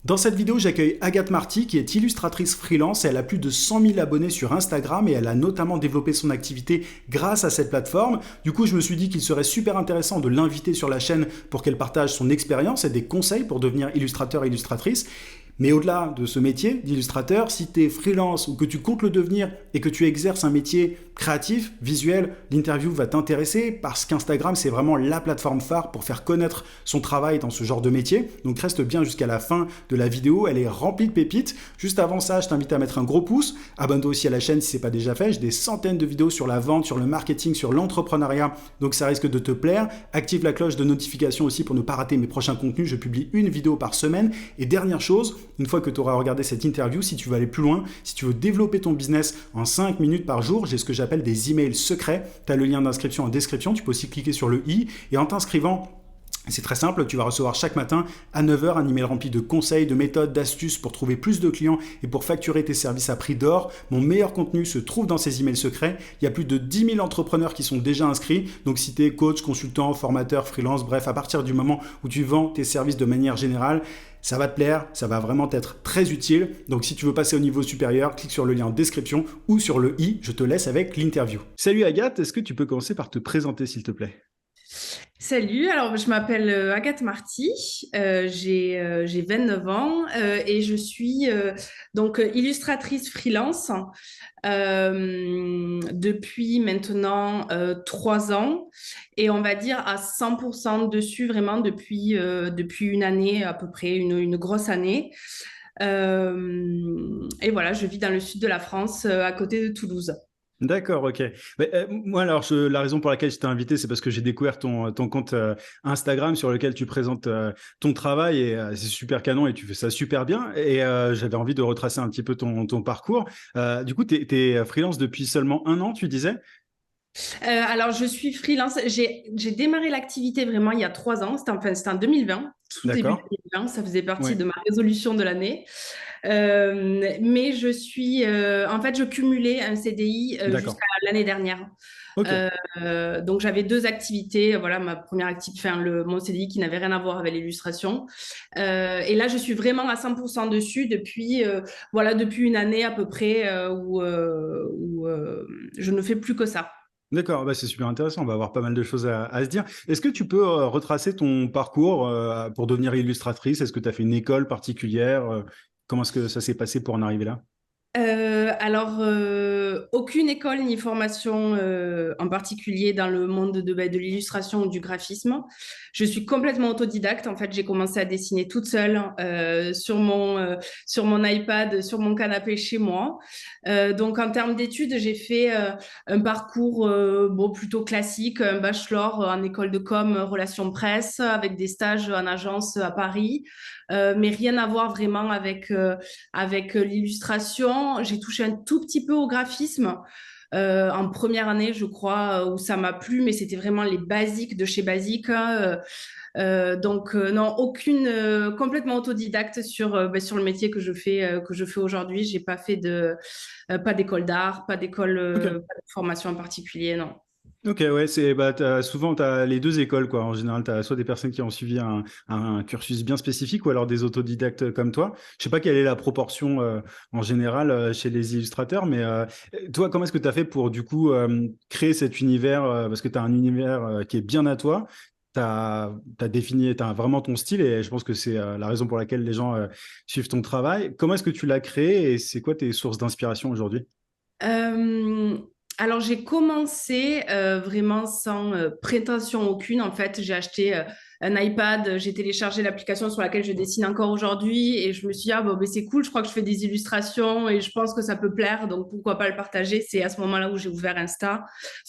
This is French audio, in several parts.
Dans cette vidéo, j'accueille Agathe Marty, qui est illustratrice freelance. Elle a plus de 100 000 abonnés sur Instagram et elle a notamment développé son activité grâce à cette plateforme. Du coup, je me suis dit qu'il serait super intéressant de l'inviter sur la chaîne pour qu'elle partage son expérience et des conseils pour devenir illustrateur et illustratrice. Mais au-delà de ce métier d'illustrateur, si tu es freelance ou que tu comptes le devenir et que tu exerces un métier créatif, visuel, l'interview va t'intéresser parce qu'Instagram, c'est vraiment la plateforme phare pour faire connaître son travail dans ce genre de métier. Donc reste bien jusqu'à la fin de la vidéo, elle est remplie de pépites. Juste avant ça, je t'invite à mettre un gros pouce. Abonne-toi aussi à la chaîne si ce n'est pas déjà fait. J'ai des centaines de vidéos sur la vente, sur le marketing, sur l'entrepreneuriat. Donc ça risque de te plaire. Active la cloche de notification aussi pour ne pas rater mes prochains contenus. Je publie une vidéo par semaine. Et dernière chose, une fois que tu auras regardé cette interview, si tu veux aller plus loin, si tu veux développer ton business en 5 minutes par jour, j'ai ce que j'appelle des emails secrets. Tu as le lien d'inscription en description, tu peux aussi cliquer sur le i et en t'inscrivant, c'est très simple, tu vas recevoir chaque matin à 9 heures un email rempli de conseils, de méthodes, d'astuces pour trouver plus de clients et pour facturer tes services à prix d'or. Mon meilleur contenu se trouve dans ces emails secrets. Il y a plus de 10 000 entrepreneurs qui sont déjà inscrits. Donc si tu es coach, consultant, formateur, freelance, bref, à partir du moment où tu vends tes services de manière générale, ça va te plaire, ça va vraiment être très utile. Donc si tu veux passer au niveau supérieur, clique sur le lien en description ou sur le i. Je te laisse avec l'interview. Salut Agathe, est-ce que tu peux commencer par te présenter s'il te plaît ? Salut, alors je m'appelle Agathe Marty, j'ai 29 ans et je suis donc illustratrice freelance depuis maintenant 3 ans et on va dire à 100% dessus vraiment depuis une année à peu près, une grosse année. Et voilà, je vis dans le sud de la France à côté de Toulouse. D'accord, ok. Moi, alors, la raison pour laquelle je t'ai invité, c'est parce que j'ai découvert ton compte Instagram sur lequel tu présentes ton travail et c'est super canon et tu fais ça super bien. Et j'avais envie de retracer un petit peu ton parcours. Du coup, tu es freelance depuis seulement 1 an, tu disais? Alors, je suis freelance. J'ai démarré l'activité vraiment il y a 3 ans. C'était en 2020, tout début D'accord. 2020. Ça faisait partie Ouais, de ma résolution de l'année. Mais en fait, je cumulais un CDI d'accord. jusqu'à l'année dernière. Ok. Donc, j'avais deux activités. Voilà, ma première activité, enfin, mon CDI qui n'avait rien à voir avec l'illustration. Et là, je suis vraiment à 100% dessus depuis une année à peu près où je ne fais plus que ça. D'accord, bah c'est super intéressant. On va avoir pas mal de choses à se dire. Est-ce que tu peux retracer ton parcours pour devenir illustratrice? Est-ce que tu as fait une école particulière? Comment est-ce que ça s'est passé pour en arriver là? Aucune école ni formation en particulier dans le monde de l'illustration ou du graphisme. Je suis complètement autodidacte. En fait, j'ai commencé à dessiner toute seule sur mon iPad, sur mon canapé chez moi. Donc, en termes d'études, j'ai fait un parcours plutôt classique, un bachelor en école de com, relations presse, avec des stages en agence à Paris, mais rien à voir vraiment avec l'illustration. J'ai touché un tout petit peu au graphisme en première année, je crois, où ça m'a plu, mais c'était vraiment les basiques de chez Basique, hein. Donc, non, complètement autodidacte sur le métier que je fais aujourd'hui. J'ai pas fait pas d'école d'art, Ok. pas de formation en particulier, non. Ok, ouais, souvent tu as les deux écoles, quoi. En général, tu as soit des personnes qui ont suivi un cursus bien spécifique ou alors des autodidactes comme toi. Je sais pas quelle est la proportion en général chez les illustrateurs, mais toi, comment est-ce que tu as fait pour du coup créer cet univers parce que tu as un univers qui est bien à toi. Tu as vraiment ton style et je pense que c'est la raison pour laquelle les gens suivent ton travail. Comment est-ce que tu l'as créé et c'est quoi tes sources d'inspiration aujourd'hui? Euh, alors, j'ai commencé vraiment sans prétention aucune. En fait, j'ai acheté un iPad, j'ai téléchargé l'application sur laquelle je dessine encore aujourd'hui et je me suis dit, ah, bon, ben, c'est cool, je crois que je fais des illustrations et je pense que ça peut plaire, donc pourquoi pas le partager. C'est à ce moment-là où j'ai ouvert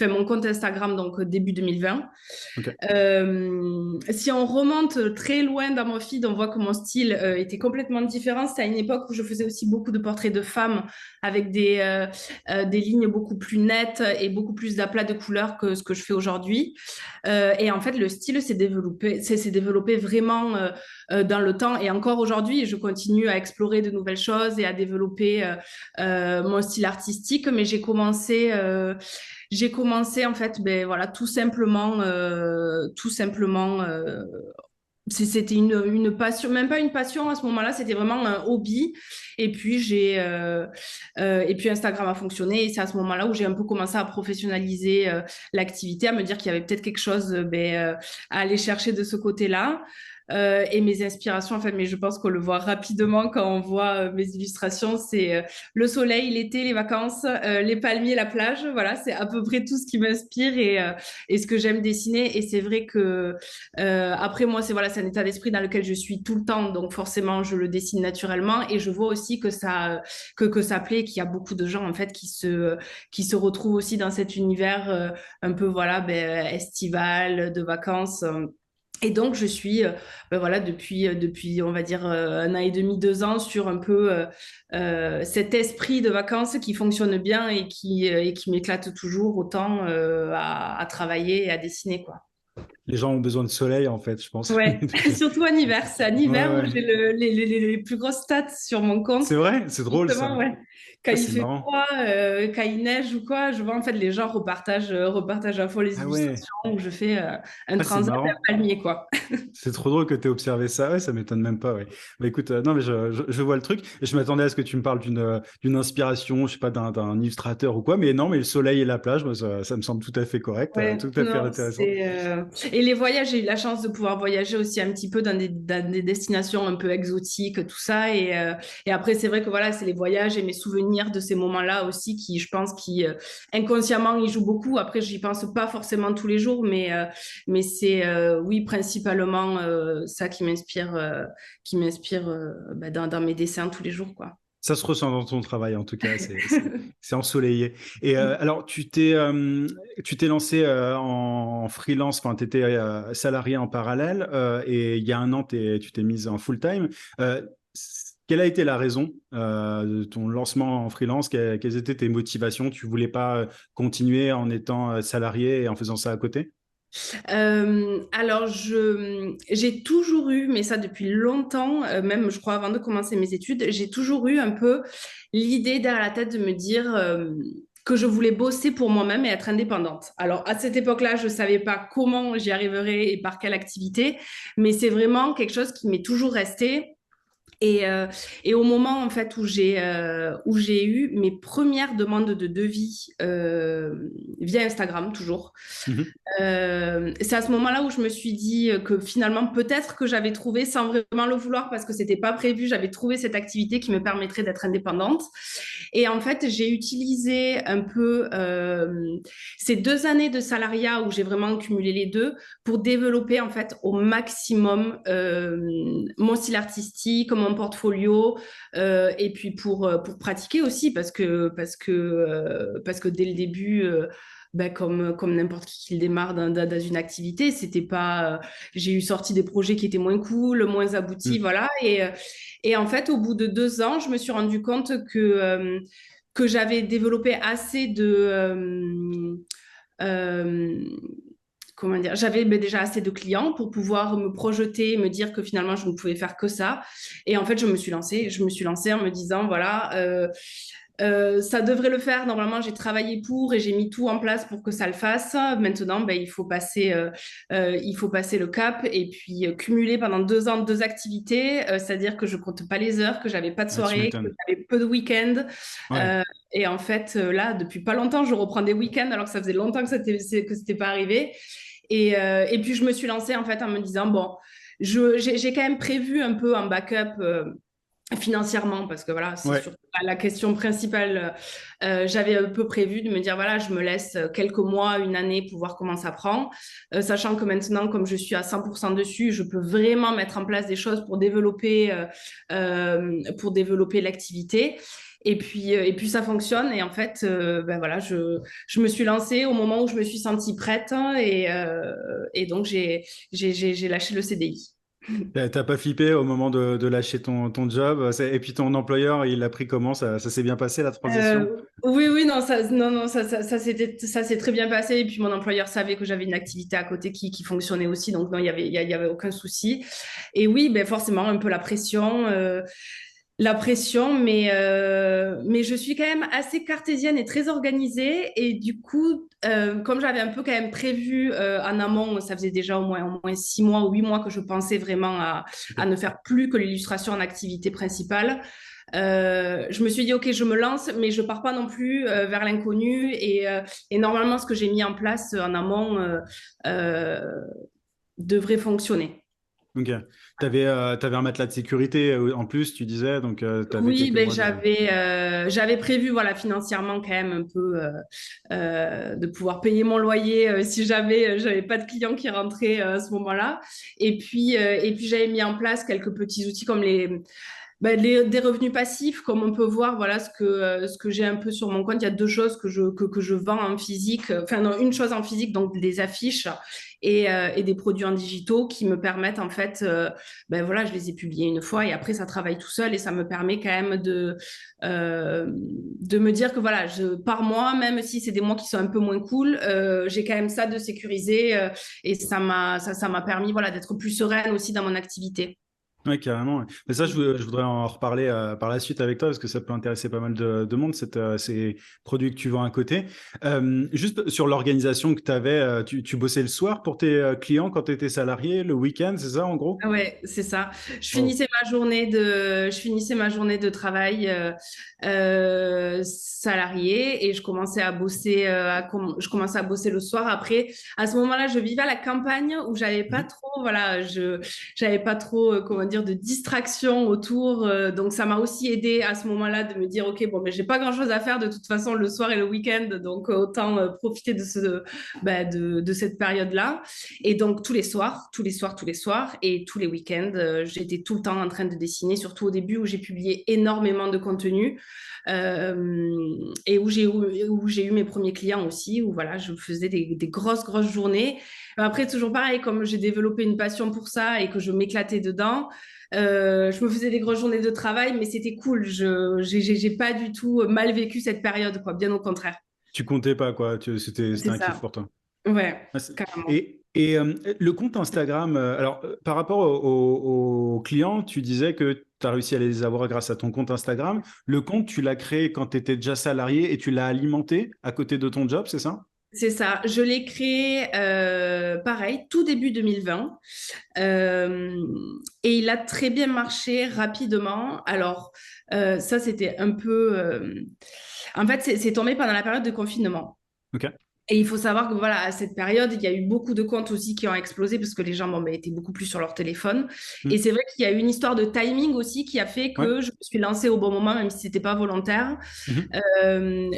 mon compte Instagram, donc début 2020. Ok. Si on remonte très loin dans mon feed, on voit que mon style était complètement différent. C'était à une époque où je faisais aussi beaucoup de portraits de femmes avec des lignes beaucoup plus nettes et beaucoup plus d'aplats de couleurs que ce que je fais aujourd'hui. Et en fait, le style s'est développé vraiment dans le temps. Et encore aujourd'hui, je continue à explorer de nouvelles choses et à développer mon style artistique. Mais j'ai commencé en fait, ben voilà, tout simplement c'était une passion, même pas une passion à ce moment-là, c'était vraiment un hobby. Et puis Instagram a fonctionné et c'est à ce moment-là où j'ai un peu commencé à professionnaliser l'activité, à me dire qu'il y avait peut-être quelque chose à aller chercher de ce côté-là. Et mes inspirations, en fait, mais je pense qu'on le voit rapidement quand on voit mes illustrations, c'est le soleil, l'été, les vacances, les palmiers, la plage. Voilà, c'est à peu près tout ce qui m'inspire et ce que j'aime dessiner. Et c'est vrai que après, moi, c'est un état d'esprit dans lequel je suis tout le temps. Donc, forcément, je le dessine naturellement. Et je vois aussi que ça plaît, qu'il y a beaucoup de gens, en fait, qui se retrouvent aussi dans cet univers un peu, voilà, estival, de vacances. Et donc, je suis, voilà, depuis, on va dire, 1 an et demi, 2 ans, sur un peu cet esprit de vacances qui fonctionne bien et qui m'éclate toujours autant à travailler et à dessiner, quoi. Les gens ont besoin de soleil, en fait, je pense. Ouais, surtout en hiver. C'est en Ouais, hiver où ouais. j'ai les plus grosses stats sur mon compte. C'est vrai, c'est drôle ça. Justement, ouais. Quand Ah, il c'est fait marrant. froid, quand il neige ou quoi, je vois en fait les gens repartagent à fond les Ah ouais, illustrations où je fais un ah, c'est transat à marrant. palmier, quoi. C'est trop drôle que tu aies observé ça. Ouais, ça m'étonne même pas. Ouais. Bah écoute, non, mais je vois le truc. Et je m'attendais à ce que tu me parles d'une inspiration, je sais pas, d'un illustrateur ou quoi. Mais non, mais le soleil et la plage, moi, ça me semble tout à fait correct, Ouais, tout à fait non, intéressant. Et les voyages, j'ai eu la chance de pouvoir voyager aussi un petit peu dans des destinations un peu exotiques, tout ça. Et après, c'est vrai que voilà, c'est les voyages et mes souvenirs de ces moments-là aussi qui, je pense, inconsciemment, ils jouent beaucoup. Après, j'y pense pas forcément tous les jours, mais c'est, oui, principalement ça qui m'inspire dans mes dessins tous les jours, quoi. Ça se ressent dans ton travail, en tout cas, c'est ensoleillé. Et alors, tu t'es lancé en freelance, enfin, tu étais salarié en parallèle, et il y a un an, tu t'es mise en full-time. Quelle a été la raison de ton lancement en freelance? Quelles étaient tes motivations? Tu voulais pas continuer en étant salarié et en faisant ça à côté? Alors, j'ai toujours eu, mais ça depuis longtemps, même je crois avant de commencer mes études, j'ai toujours eu un peu l'idée derrière la tête de me dire que je voulais bosser pour moi-même et être indépendante. Alors, à cette époque-là, je ne savais pas comment j'y arriverais et par quelle activité, mais c'est vraiment quelque chose qui m'est toujours resté. Et, euh, et au moment en fait où j'ai eu mes premières demandes de devis via Instagram toujours, Mhm. c'est à ce moment-là où je me suis dit que finalement, peut-être que j'avais trouvé, sans vraiment le vouloir, parce que c'était pas prévu, j'avais trouvé cette activité qui me permettrait d'être indépendante. Et en fait, j'ai utilisé un peu ces 2 années de salariat où j'ai vraiment cumulé les deux pour développer en fait au maximum mon style artistique, mon portfolio, et puis pour pratiquer aussi, parce que dès le début, comme n'importe qui démarre dans une activité, c'était pas. J'ai eu sorti des projets qui étaient moins cool, moins aboutis, Mhm. voilà. Et en fait, au bout de 2 ans, je me suis rendu compte que j'avais développé assez euh, comment dire, j'avais déjà assez de clients pour pouvoir me projeter, me dire que finalement je ne pouvais faire que ça. Et en fait, je me suis lancée en me disant, voilà, ça devrait le faire. Normalement, j'ai travaillé pour et j'ai mis tout en place pour que ça le fasse. Maintenant, il faut passer le cap et puis cumuler pendant 2 ans 2 activités, c'est-à-dire que je compte pas les heures, que j'avais pas de Ah, tu soirée, que m'étonnes. j'avais peu de week-ends. Ouais. Euh, et en fait, là, depuis pas longtemps, je reprends des week-ends alors que ça faisait longtemps que c'était pas arrivé. Et puis, je me suis lancée en fait en me disant, bon, j'ai quand même prévu un peu un backup financièrement, parce que voilà, c'est Ouais. surtout la question principale. J'avais un peu prévu de me dire, voilà, je me laisse quelques mois, une année pour voir comment ça prend, sachant que maintenant, comme je suis à 100% dessus, je peux vraiment mettre en place des choses pour développer l'activité. Et puis ça fonctionne. Et en fait, voilà, je me suis lancée au moment où je me suis sentie prête et donc j'ai lâché le CDI. T'as pas flippé au moment de lâcher ton job? Et puis ton employeur, il a pris comment? Ça s'est bien passé la transition? Oui, oui, non, ça s'est très bien passé. Et puis mon employeur savait que j'avais une activité à côté qui fonctionnait aussi, donc non, il y avait aucun souci. Et oui, ben forcément un peu la pression. la pression, mais je suis quand même assez cartésienne et très organisée. Et du coup, comme j'avais un peu quand même prévu en amont, ça faisait déjà au moins 6 mois ou 8 mois que je pensais vraiment à ne faire plus que l'illustration en activité principale. Je me suis dit, OK, je me lance, mais je pars pas non plus vers l'inconnu. Et normalement, ce que j'ai mis en place en amont euh, devrait fonctionner. Ok. T'avais un matelas de sécurité en plus, tu disais, donc t'avais Oui, quelques ben mois de. j'avais prévu voilà financièrement quand même un peu de pouvoir payer mon loyer si j'avais pas de clients qui rentraient à ce moment-là. Et puis j'avais mis en place quelques petits outils comme des revenus passifs, comme on peut voir, voilà ce que j'ai un peu sur mon compte. Il y a deux choses que je vends en physique, enfin non, une chose en physique, donc des affiches et des produits en digitaux qui me permettent en fait, voilà, je les ai publiés une fois et après ça travaille tout seul et ça me permet quand même de me dire que voilà, par mois, même si c'est des mois qui sont un peu moins cool, j'ai quand même ça de sécuriser et ça m'a permis voilà d'être plus sereine aussi dans mon activité. Ouais, carrément. Ouais. Mais ça, je voudrais en reparler par la suite avec toi parce que ça peut intéresser pas mal de monde, ces produits que tu vends à côté. Juste sur l'organisation que tu avais, tu bossais le soir pour tes clients quand tu étais salarié, le week-end, c'est ça en gros? Ouais, c'est ça. Je Wow. finissais ma journée de travail salariée et je commençais à bosser le soir. Après, à ce moment-là, je vivais à la campagne où j'avais pas Mhm. trop, voilà, j'avais pas trop, comment dire, de distraction autour. Donc, ça m'a aussi aidé à ce moment-là de me dire, OK, bon, mais j'ai pas grand-chose à faire de toute façon le soir et le week-end, donc autant profiter de cette période-là. Et donc, tous les soirs, tous les soirs, tous les soirs et tous les week-ends, j'étais tout le temps en train de dessiner, surtout au début où j'ai publié énormément de contenu et où j'ai eu mes premiers clients aussi, où voilà, je faisais des grosses, grosses journées. Après, toujours pareil, comme j'ai développé une passion pour ça et que je m'éclatais dedans, je me faisais des grosses journées de travail, mais c'était cool. J'ai pas du tout mal vécu cette période, quoi, bien au contraire. Tu comptais pas, quoi. C'était C'est un kiff ça. pour toi. Ouais, Ouais, carrément. et le compte Instagram, alors par rapport aux clients, tu disais que tu as réussi à les avoir grâce à ton compte Instagram. Le compte, tu l'as créé quand tu étais déjà salarié et tu l'as alimenté à côté de ton job, c'est ça? C'est ça. Je l'ai créé, pareil, tout début 2020. Euh, et il a très bien marché rapidement. Alors, ça, c'était un peu... En fait, c'est tombé pendant la période de confinement. Ok. Et il faut savoir que voilà, à cette période, il y a eu beaucoup de comptes aussi qui ont explosé parce que les gens étaient beaucoup plus sur leur téléphone. Et Hmm. c'est vrai qu'il y a eu une histoire de timing aussi qui a fait Ouais. que je me suis lancée au bon moment, même si c'était pas volontaire. Mhm.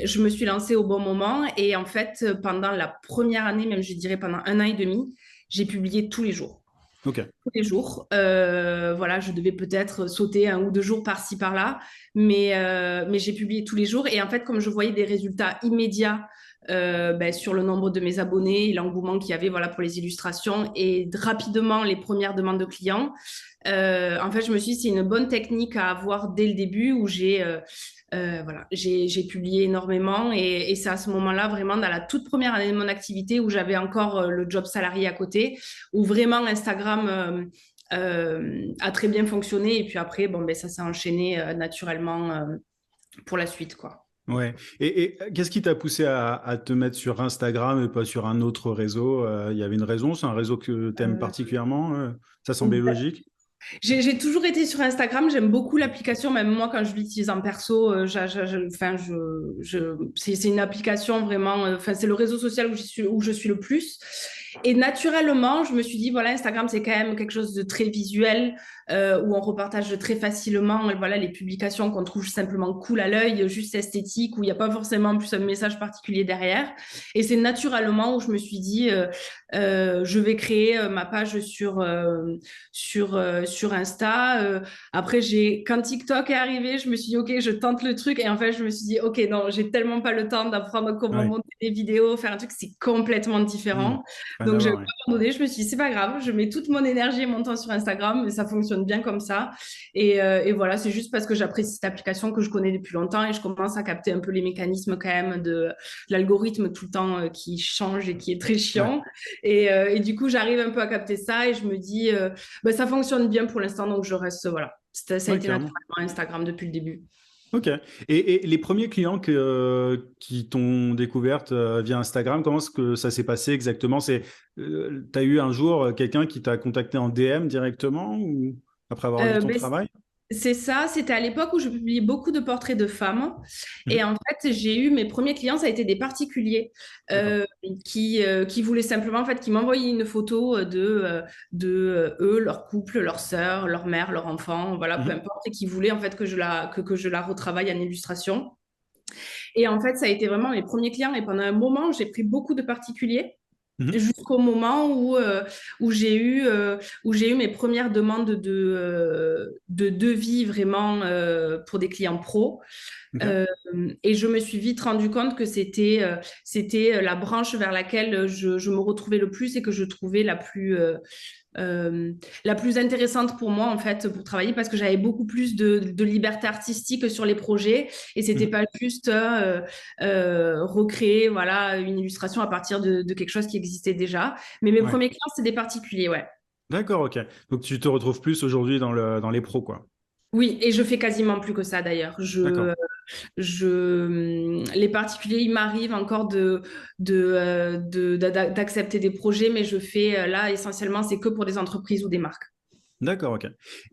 Je me suis lancée au bon moment et en fait, pendant la première année, même je dirais pendant 1 an et demi, j'ai publié tous les jours. Ok. Tous les jours. Voilà, je devais peut-être sauter 1 ou 2 jours par-ci, par-là, mais j'ai publié tous les jours. Et en fait, comme je voyais des résultats immédiats sur le nombre de mes abonnés et l'engouement qu'il y avait voilà, pour les illustrations et rapidement les premières demandes de clients, en fait, je me suis dit, c'est une bonne technique à avoir dès le début où j'ai publié énormément et c'est à ce moment-là, vraiment dans la toute première année de mon activité où j'avais encore le job salarié à côté, où vraiment Instagram a très bien fonctionné et puis après, ça s'est enchaîné naturellement pour la suite, quoi. Ouais. Et qu'est-ce qui t'a poussé à te mettre sur Instagram et pas sur un autre réseau? Il y avait une raison? C'est un réseau que tu aimes Euh, particulièrement? Ça semblait logique? J'ai toujours été sur Instagram, j'aime beaucoup l'application, même moi quand je l'utilise en perso, c'est une application vraiment, c'est le réseau social où je suis le plus. Et naturellement, je me suis dit, voilà, Instagram, c'est quand même quelque chose de très visuel, où on repartage très facilement, voilà, les publications qu'on trouve simplement cool à l'œil, juste esthétique, où il n'y a pas forcément plus un message particulier derrière. Et c'est naturellement où je me suis dit, je vais créer ma page sur Insta. Après, quand TikTok est arrivé, je me suis dit, OK, je tente le truc. Et en fait, je me suis dit, OK, non, j'ai tellement pas le temps d'apprendre comment Ouais. monter des vidéos, faire un truc, c'est complètement Hmm. différent. Rien Donc, à j'ai voir, ouais. abandonné. Je me suis dit, c'est pas grave, je mets toute mon énergie et mon temps sur Instagram, mais ça fonctionne bien comme ça. Et voilà, c'est juste parce que j'apprécie cette application que je connais depuis longtemps et je commence à capter un peu les mécanismes quand même de l'algorithme tout le temps qui change et qui est très Ouais. chiant. Et du coup, j'arrive un peu à capter ça et je me dis, ça fonctionne bien pour l'instant, donc je reste, voilà. Ça a Ouais, été carrément. naturellement Instagram depuis le début. Ok. Et les premiers clients qui t'ont découverte via Instagram, comment est-ce que ça s'est passé exactement? T'as eu un jour quelqu'un qui t'a contacté en DM directement ou après avoir vu ton Ben, travail? c'est ça, c'était à l'époque où je publiais beaucoup de portraits de femmes. Et Mhm. en fait, j'ai eu mes premiers clients, ça a été des particuliers D'accord. qui voulaient simplement, en fait, qui m'envoyaient une photo de eux, leur couple, leur sœur, leur mère, leur enfant, voilà, peu Mhm. importe, et qui voulaient en fait que je la retravaille en illustration. Et en fait, ça a été vraiment mes premiers clients. Et pendant un moment, j'ai pris beaucoup de particuliers Mhm. jusqu'au moment où où j'ai eu mes premières demandes de devis vraiment pour des clients pros. Ok. Euh, et je me suis vite rendu compte que c'était la branche vers laquelle je me retrouvais le plus et que je trouvais la plus intéressante pour moi en fait pour travailler parce que j'avais beaucoup plus de liberté artistique sur les projets et c'était Mhm. pas juste recréer voilà une illustration à partir de quelque chose qui existait déjà. Mais mes Ouais. premiers clients c'est des particuliers, ouais. D'accord, ok. Donc tu te retrouves plus aujourd'hui dans les pros, quoi. Oui, et je fais quasiment plus que ça d'ailleurs. D'accord. Les particuliers, il m'arrive encore d'accepter des projets, mais je fais là essentiellement, c'est que pour des entreprises ou des marques. D'accord, ok.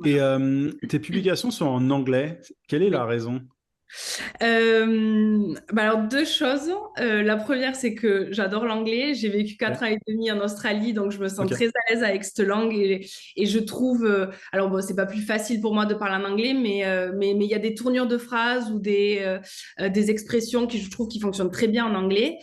Et Voilà. tes publications sont en anglais. Quelle est la Oui. raison? Bah alors deux choses. La première, c'est que j'adore l'anglais. J'ai vécu Ok. 4 ans et demi en Australie, donc je me sens Ok. très à l'aise avec cette langue et je trouve. Alors bon, c'est pas plus facile pour moi de parler en anglais, mais il y a des tournures de phrases ou des expressions qui je trouve qui fonctionnent très bien en anglais.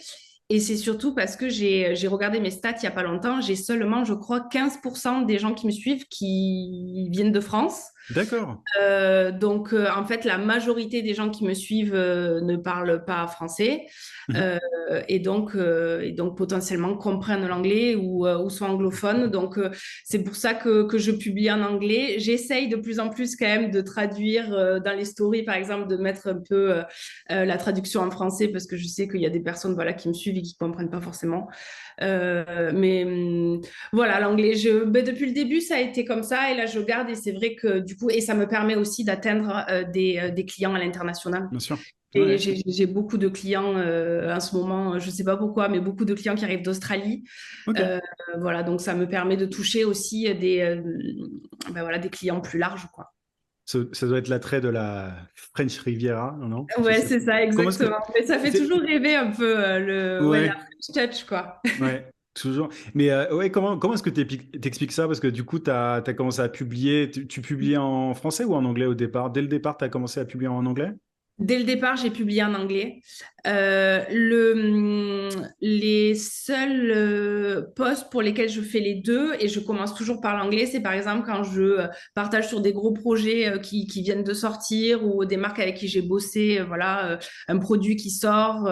Et c'est surtout parce que j'ai regardé mes stats il y a pas longtemps. J'ai seulement, je crois, 15% des gens qui me suivent qui viennent de France. D'accord. En fait, la majorité des gens qui me suivent ne parlent pas français Mhm. euh, et donc potentiellement comprennent l'anglais ou sont anglophones. Donc, c'est pour ça que je publie en anglais. J'essaye de plus en plus quand même de traduire dans les stories, par exemple, de mettre un peu la traduction en français parce que je sais qu'il y a des personnes voilà, qui me suivent et qui ne comprennent pas forcément. Voilà, l'anglais, ben, depuis le début, ça a été comme ça. Et là, je garde. Et c'est vrai que du coup, et ça me permet aussi d'atteindre des clients à l'international. Bien sûr. Et Ouais. j'ai beaucoup de clients en ce moment, je ne sais pas pourquoi, mais beaucoup de clients qui arrivent d'Australie. Ok. Euh, voilà, donc ça me permet de toucher aussi ben voilà, des clients plus larges, quoi. Ça doit être l'attrait de la French Riviera, non? Je Ouais, sais c'est pas. ça, Comment est-ce que... exactement. Mais ça fait c'est- toujours rêver un peu ouais, la Ouais, French touch, quoi. ouais, toujours. Mais ouais, comment est-ce que t'expliques ça? Parce que du coup, t'as commencé à publier. Tu publies en français ou en anglais au départ? Dès le départ, t'as commencé à publier en anglais? Dès le départ, j'ai publié en anglais. Les seuls posts pour lesquels je fais les deux, et je commence toujours par l'anglais, c'est par exemple quand je partage sur des gros projets qui viennent de sortir ou des marques avec qui j'ai bossé, voilà, un produit qui sort,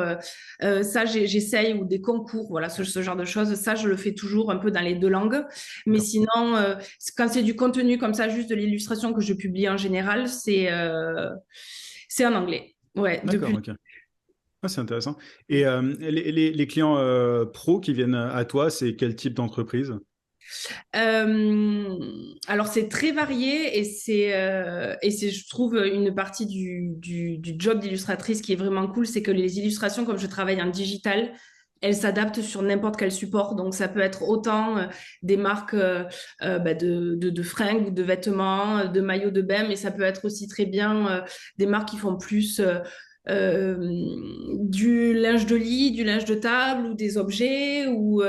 ça j'essaye, ou des concours, voilà, ce genre de choses. Ça, je le fais toujours un peu dans les deux langues. Mais D'accord. sinon, quand c'est du contenu comme ça, juste de l'illustration que je publie en général, c'est en anglais. Ouais, D'accord, depuis. ok. Ah, c'est intéressant. Et les clients pros qui viennent à toi, c'est quel type d'entreprise? Alors c'est très varié et c'est je trouve une partie du job d'illustratrice qui est vraiment cool, c'est que les illustrations, comme je travaille en digital, elles s'adaptent sur n'importe quel support. Donc ça peut être autant des marques bah, de fringues ou de vêtements, de maillots de bain, mais ça peut être aussi très bien des marques qui font plus euh, du linge de lit, du linge de table ou des objets ou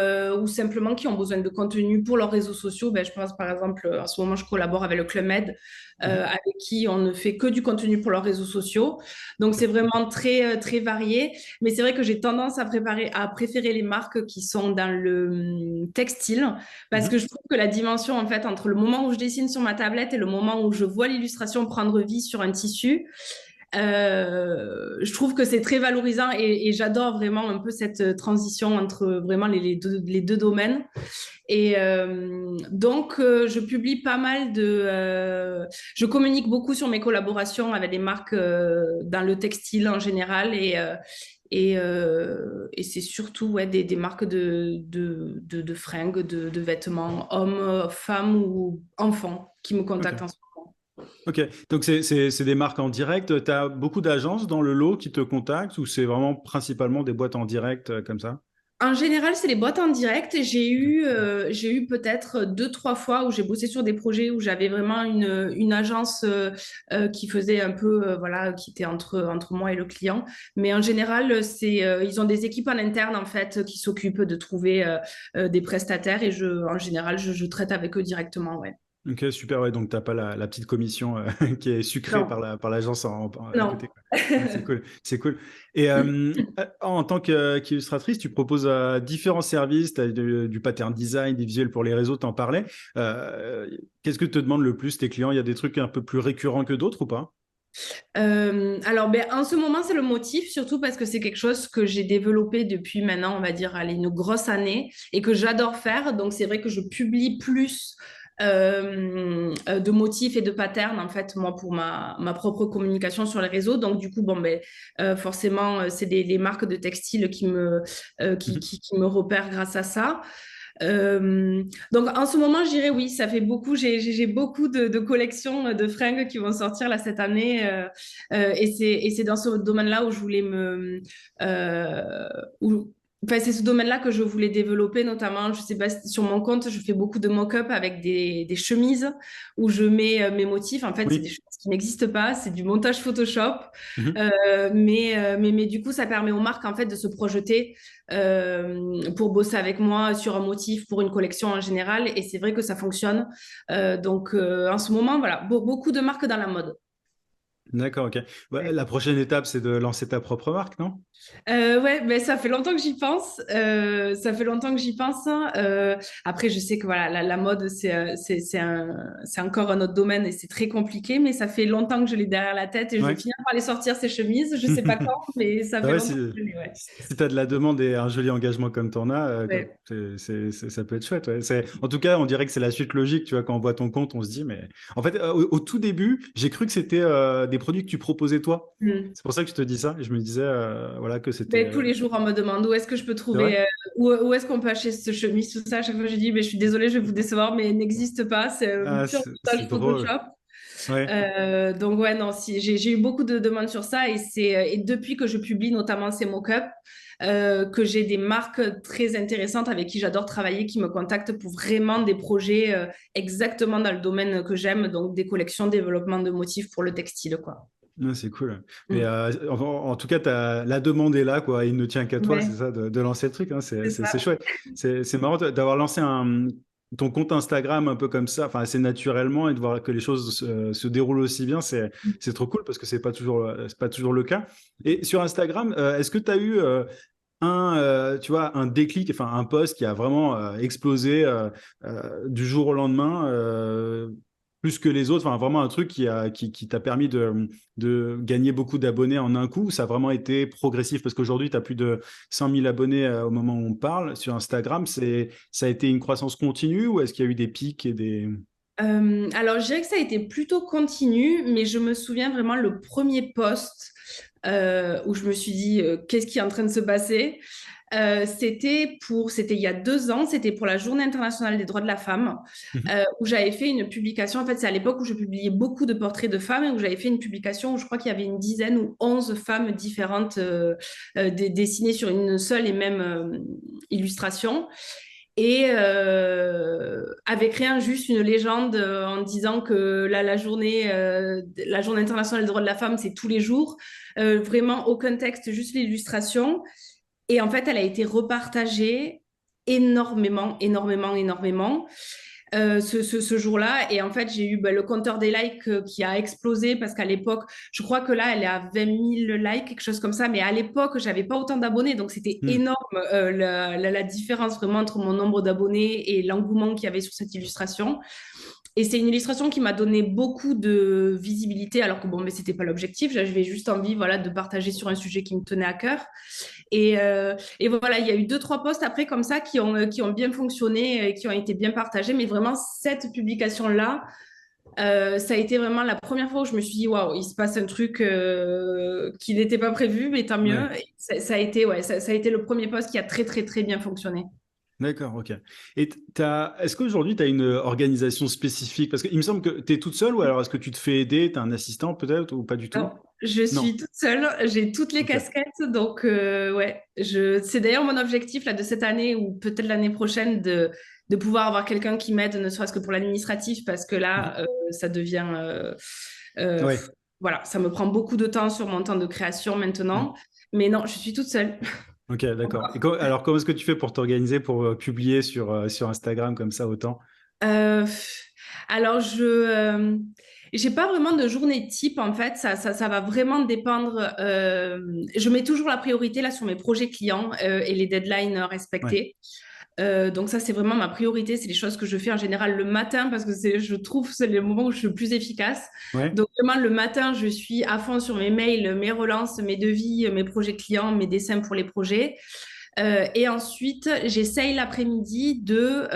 simplement qui ont besoin de contenu pour leurs réseaux sociaux. Ben, je pense par exemple, en ce moment, je collabore avec le Club Med, Mhm. avec qui on ne fait que du contenu pour leurs réseaux sociaux. Donc c'est Ok. vraiment très varié. Mais c'est vrai que j'ai tendance à préférer les marques qui sont dans le textile parce que Mhm. je trouve que la dimension, en fait, entre le moment où je dessine sur ma tablette et le moment où je vois l'illustration prendre vie sur un tissu, je trouve que c'est très valorisant et j'adore vraiment un peu cette transition entre vraiment les deux domaines. Je publie pas mal je communique beaucoup sur mes collaborations avec des marques dans le textile en général et c'est surtout ouais, des marques de fringues, de vêtements, hommes, femmes ou enfants qui me Ok. contactent en ce moment. Ok, donc c'est des marques en direct. Tu as beaucoup d'agences dans le lot qui te contactent ou c'est vraiment principalement des boîtes en direct comme ça? En général, c'est les boîtes en direct. Ok. J'ai eu peut-être deux, trois fois où j'ai bossé sur des projets où j'avais vraiment une agence qui faisait un peu, voilà, qui était entre moi et le client. Mais en général, ils ont des équipes en interne, en fait, qui s'occupent de trouver des prestataires et en général, je traite avec eux directement, ouais. Ok, super, ouais, donc t'as pas la petite commission qui est sucrée Non, par l'agence à non. côté, quoi. Ouais, c'est cool, c'est cool. Et en tant qu'illustratrice, tu proposes différents services, tu as du pattern design, des visuels pour les réseaux, t'en parlais. Qu'est-ce que te demandent le plus tes clients? Il y a des trucs un peu plus récurrents que d'autres ou pas? Alors, ben, en ce moment, c'est le motif, surtout parce que c'est quelque chose que j'ai développé depuis maintenant, on va dire, allez, une grosse année et que j'adore faire. Donc, c'est vrai que je publie plus de motifs et de patterns, en fait, moi, pour ma propre communication sur les réseaux. Donc, du coup, bon, ben, forcément, c'est les marques de textiles qui me repèrent grâce à ça. Euh, donc en ce moment, je dirais oui, ça fait beaucoup. J'ai beaucoup de collections de fringues qui vont sortir là cette année, et c'est dans ce domaine-là où je voulais euh, où- enfin, c'est ce domaine-là que je voulais développer, notamment. Je sais pas, sur mon compte, je fais beaucoup de mock-up avec des chemises où je mets mes motifs. En fait, c'est des Oui. choses qui n'existent pas, c'est du montage Photoshop. Mhm. Mais du coup, ça permet aux marques en fait de se projeter pour bosser avec moi sur un motif pour une collection en général. Et c'est vrai que ça fonctionne. En ce moment, voilà, beaucoup de marques dans la mode. D'accord, ok. Ouais, Ouais. la prochaine étape, c'est de lancer ta propre marque, non? Ouais, mais ça fait longtemps que j'y pense. Ça fait longtemps que j'y pense. Après, je sais que voilà, la mode, c'est encore un autre domaine et c'est très compliqué, mais ça fait longtemps que je l'ai derrière la tête et je vais Ouais. finir par les sortir, ces chemises. Je sais pas quand, mais ça Ah fait ouais, longtemps que je l'ai, ouais. si tu as de la demande et un joli engagement comme tu en as, Ouais. ça peut être chouette. Ouais. En tout cas, on dirait que c'est la suite logique. Tu vois, quand on voit ton compte, on se dit, mais en fait, au tout début, j'ai cru que c'était des produits que tu proposais toi. Mm. C'est pour ça que je te dis ça. Et je me disais, voilà, que c'était. Ben, tous les jours, on me demande où est-ce que je peux C'est vrai? trouver, où est-ce qu'on peut acheter ce chemise, tout ça. À chaque fois, je dis, ben, je suis désolée, je vais vous décevoir, mais il n'existe pas. C'est un Ah, pur c'est montage drôle. Photoshop. Ouais. Donc, ouais, non, si, j'ai eu beaucoup de demandes sur ça et depuis que je publie notamment ces mock-ups, que j'ai des marques très intéressantes avec qui j'adore travailler, qui me contactent pour vraiment des projets exactement dans le domaine que j'aime, donc des collections, développement de motifs pour le textile, quoi. Ouais, c'est cool. Mais Mm. en tout cas, la demande est là, quoi. Il ne tient qu'à toi, c'est Ouais, ça, de lancer le truc. Hein. c'est C'est ça. chouette. C'est marrant d'avoir lancé ton compte Instagram un peu comme ça, enfin assez naturellement, et de voir que les choses se déroulent aussi bien. C'est trop cool parce que c'est pas toujours le cas. Et sur Instagram, est-ce que tu as eu tu vois, un déclic, enfin un post qui a vraiment explosé du jour au lendemain, plus que les autres, enfin vraiment un truc qui t'a permis de gagner beaucoup d'abonnés en un coup, ou ça a vraiment été progressif, parce qu'aujourd'hui, tu as plus de 100 000 abonnés au moment où on parle sur Instagram, ça a été une croissance continue ou est-ce qu'il y a eu des pics et des... Alors, je dirais que ça a été plutôt continu, mais je me souviens vraiment le premier post où je me suis dit, qu'est-ce qui est en train de se passer? C'était il y a 2 ans, c'était pour la Journée internationale des droits de la femme, où j'avais fait une publication. En fait, c'est à l'époque où je publiais beaucoup de portraits de femmes et où j'avais fait une publication où je crois qu'il y avait une dizaine ou 11 femmes différentes dessinées sur une seule et même illustration. Et avec rien, juste une légende en disant que la journée internationale des droits de la femme, c'est tous les jours. Vraiment aucun texte, juste l'illustration. Et en fait, elle a été repartagée énormément, énormément, énormément ce jour-là. Et en fait, j'ai eu le compteur des likes qui a explosé parce qu'à l'époque, je crois que là, elle est à 20 000 likes, quelque chose comme ça. Mais à l'époque, j'avais pas autant d'abonnés. Donc, c'était Hmm. énorme la différence vraiment entre mon nombre d'abonnés et l'engouement qu'il y avait sur cette illustration. Et c'est une illustration qui m'a donné beaucoup de visibilité, alors que bon, mais c'était pas l'objectif. J'avais juste envie, voilà, de partager sur un sujet qui me tenait à cœur. Et voilà, il y a eu deux, trois posts après comme ça qui ont bien fonctionné et qui ont été bien partagés. Mais vraiment, cette publication-là, ça a été vraiment la première fois où je me suis dit, waouh, il se passe un truc qui n'était pas prévu, mais tant mieux. Ouais. Et ça a été, ouais, ça a été le premier post qui a très, très, très bien fonctionné. D'accord, ok. Et est-ce qu'aujourd'hui, tu as une organisation spécifique? Parce qu'il me semble que tu es toute seule ou alors est-ce que tu te fais aider? Tu as un assistant peut-être ou pas du Non, tout? je Non. suis toute seule, j'ai toutes les Ok. casquettes, donc ouais, c'est d'ailleurs mon objectif là de cette année ou peut-être l'année prochaine de pouvoir avoir quelqu'un qui m'aide, ne serait-ce que pour l'administratif, parce que Mhm. là, ça devient, euh, Ouais. voilà, ça me prend beaucoup de temps sur mon temps de création Ouais. maintenant, mais non, je suis toute seule. Ok, d'accord. Et Encore. alors, comment est-ce que tu fais pour t'organiser, pour publier sur Instagram comme ça autant? Euh, alors, j'ai pas vraiment de journée type en fait. Ça va vraiment dépendre. Je mets toujours la priorité là sur mes projets clients et les deadlines Ouais. respectés. Donc ça, c'est vraiment ma priorité. C'est les choses que je fais en général le matin parce que je trouve que c'est le moment où je suis le plus efficace. Ouais. Donc vraiment le matin, je suis à fond sur mes mails, mes relances, mes devis, mes projets clients, mes dessins pour les projets. Et ensuite, j'essaye l'après-midi de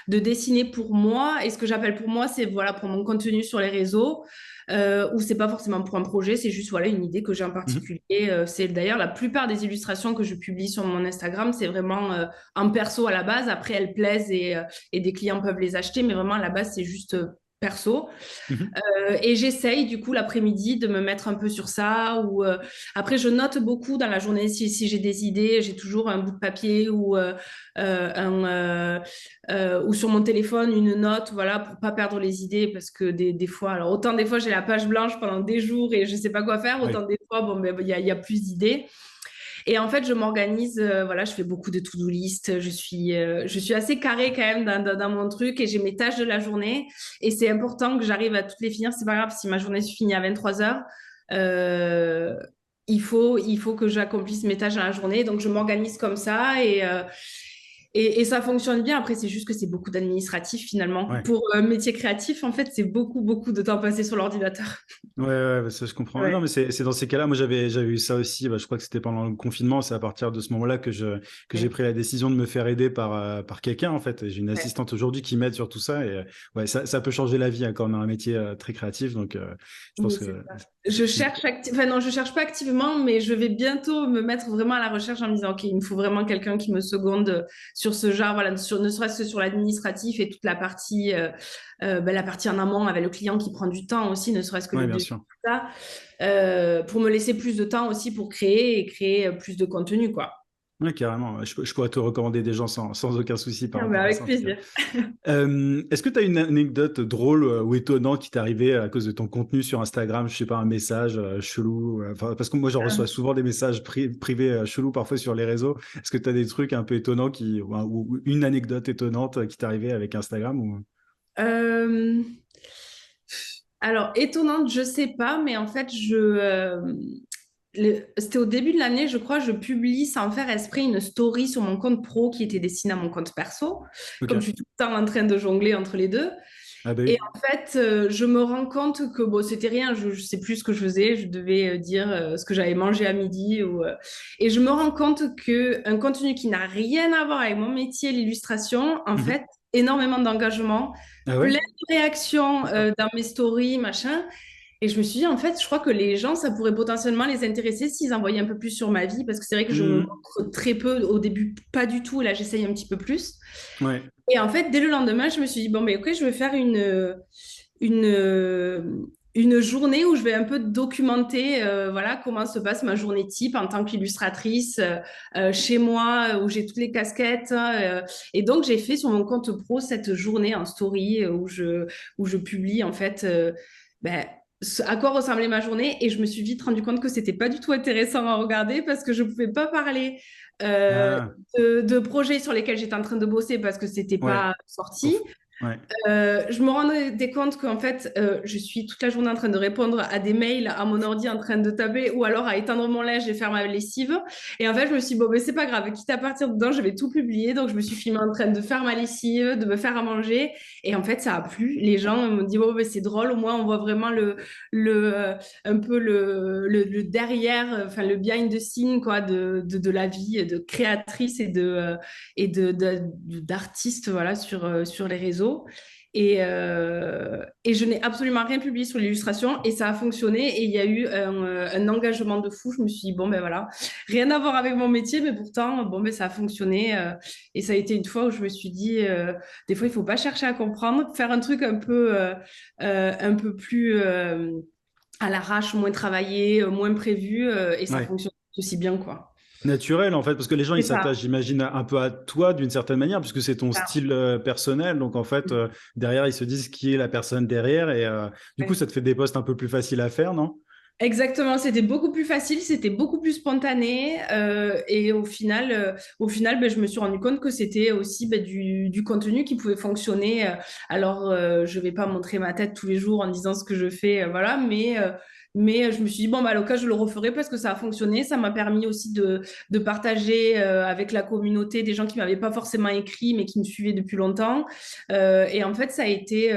dessiner pour moi. Et ce que j'appelle pour moi, c'est voilà, pour mon contenu sur les réseaux, où c'est pas forcément pour un projet, c'est juste voilà, une idée que j'ai en Mhm. particulier. C'est d'ailleurs la plupart des illustrations que je publie sur mon Instagram, c'est vraiment en perso à la base. Après, elles plaisent et des clients peuvent les acheter, mais vraiment à la base, c'est juste perso. Mhm. Et j'essaye du coup l'après-midi de me mettre un peu sur ça. Ou après, je note beaucoup dans la journée si j'ai des idées. J'ai toujours un bout de papier ou sur mon téléphone une note, voilà, pour pas perdre les idées parce que des fois, alors autant des fois j'ai la page blanche pendant des jours et je sais pas quoi faire, autant Ouais. des fois bon ben il y a plus d'idées. Et en fait, je m'organise, voilà, je fais beaucoup de to-do list. Je suis assez carrée quand même dans mon truc et j'ai mes tâches de la journée. Et c'est important que j'arrive à toutes les finir. C'est pas grave si ma journée se finit à 23 heures. Euh, il faut que j'accomplisse mes tâches dans la journée. Donc, je m'organise comme ça et ça fonctionne bien. Après, c'est juste que c'est beaucoup d'administratif finalement. Ouais. Pour un métier créatif, en fait, c'est beaucoup, beaucoup de temps passé sur l'ordinateur. Ouais, ouais, bah, ça je comprends. Non, Ouais. mais c'est dans ces cas-là, moi j'avais eu ça aussi. Bah, je crois que c'était pendant le confinement. C'est à partir de ce moment-là que j'ai Ouais. pris la décision de me faire aider par quelqu'un en fait. Et j'ai une Ouais. assistante aujourd'hui qui m'aide sur tout ça. Et ouais, ça peut changer la vie hein, quand on a un métier très créatif. Donc je pense Oui, c'est que ça. Je cherche enfin non, je cherche pas activement, mais je vais bientôt me mettre vraiment à la recherche en me disant, OK, il me faut vraiment quelqu'un qui me seconde sur ce genre, voilà, ne serait-ce que sur l'administratif et toute la partie en amont avec le client qui prend du temps aussi, ne serait-ce que ouais, le bien devis, sûr. tout ça, pour me laisser plus de temps aussi pour créer et créer plus de contenu, quoi. Ouais, carrément. Ouais, je pourrais te recommander des gens sans aucun souci par Ah bah, rapport à avec ça en tout cas. plaisir. Est-ce que tu as une anecdote drôle ou étonnante qui t'est arrivée à cause de ton contenu sur Instagram? Je sais pas, un message chelou. Enfin, parce que moi, j'en reçois souvent des messages privés chelous parfois sur les réseaux. Est-ce que tu as des trucs un peu étonnants ou une anecdote étonnante qui t'est arrivée avec Instagram ou... Euh, Alors, étonnante, je sais pas, mais en fait, c'était au début de l'année, je crois, je publie sans faire esprit une story sur mon compte pro qui était destinée à mon compte perso, Ok. comme je suis tout le temps en train de jongler entre les deux. Ah bah Et oui. en fait, je me rends compte que bon, c'était rien, je sais plus ce que je faisais, je devais dire ce que j'avais mangé à midi. Et je me rends compte que un contenu qui n'a rien à voir avec mon métier, l'illustration, en Mhm. fait, énormément d'engagement, Ah plein ouais? de réactions D'accord. dans mes stories, machin. Et je me suis dit, en fait, je crois que les gens, ça pourrait potentiellement les intéresser s'ils envoyaient un peu plus sur ma vie, parce que c'est vrai que je me Mhm. montre très peu au début, pas du tout, et là, j'essaye un petit peu plus. Ouais. Et en fait, dès le lendemain, je me suis dit, bon, mais ok, je vais faire une journée où je vais un peu documenter voilà, comment se passe ma journée type en tant qu'illustratrice chez moi, où j'ai toutes les casquettes. Et donc, j'ai fait sur mon compte pro cette journée en story où je publie en fait ben, à quoi ressemblait ma journée. Et je me suis vite rendu compte que c'était pas du tout intéressant à regarder parce que je pouvais pas parler euh, Ah de projets sur lesquels j'étais en train de bosser parce que c'était ouais. pas sorti. Ouf. Ouais. Je me rendais compte qu'en fait, je suis toute la journée en train de répondre à des mails à mon ordi en train de taper ou alors à étendre mon linge et faire ma lessive. Et en fait, je me suis dit, bon, mais c'est pas grave, quitte à partir dedans, je vais tout publier. Donc, je me suis filmée en train de faire ma lessive, de me faire à manger. Et en fait, ça a plu. Les gens m'ont dit, bon, mais c'est drôle, au moins, on voit vraiment un peu le derrière, enfin, le behind the scene, quoi, de la vie de créatrice et d'artiste, voilà, sur les réseaux. Et je n'ai absolument rien publié sur l'illustration et ça a fonctionné et il y a eu un engagement de fou. Je me suis dit, bon, ben voilà, rien à voir avec mon métier, mais pourtant, bon, ben ça a fonctionné. Et ça a été une fois où je me suis dit, des fois, il ne faut pas chercher à comprendre, faire un truc un peu plus à l'arrache, moins travaillé, moins prévu et ça Ouais. fonctionne aussi bien, quoi. Naturel en fait, parce que les gens ils C'est ça. s'attachent, j'imagine, un peu à toi d'une certaine manière, puisque c'est ton Ça. style personnel. Donc en fait, derrière, ils se disent qui est la personne derrière. Et du coup, Ouais. ça te fait des posts un peu plus faciles à faire, non? Exactement, c'était beaucoup plus facile, c'était beaucoup plus spontané et au final ben, je me suis rendu compte que c'était aussi ben, du contenu qui pouvait fonctionner. Alors, je vais pas montrer ma tête tous les jours en disant ce que je fais, voilà, mais je me suis dit, bon, bah, à l'occasion, je le referai parce que ça a fonctionné. Ça m'a permis aussi de partager avec la communauté des gens qui m'avaient pas forcément écrit, mais qui me suivaient depuis longtemps. Et en fait, ça a été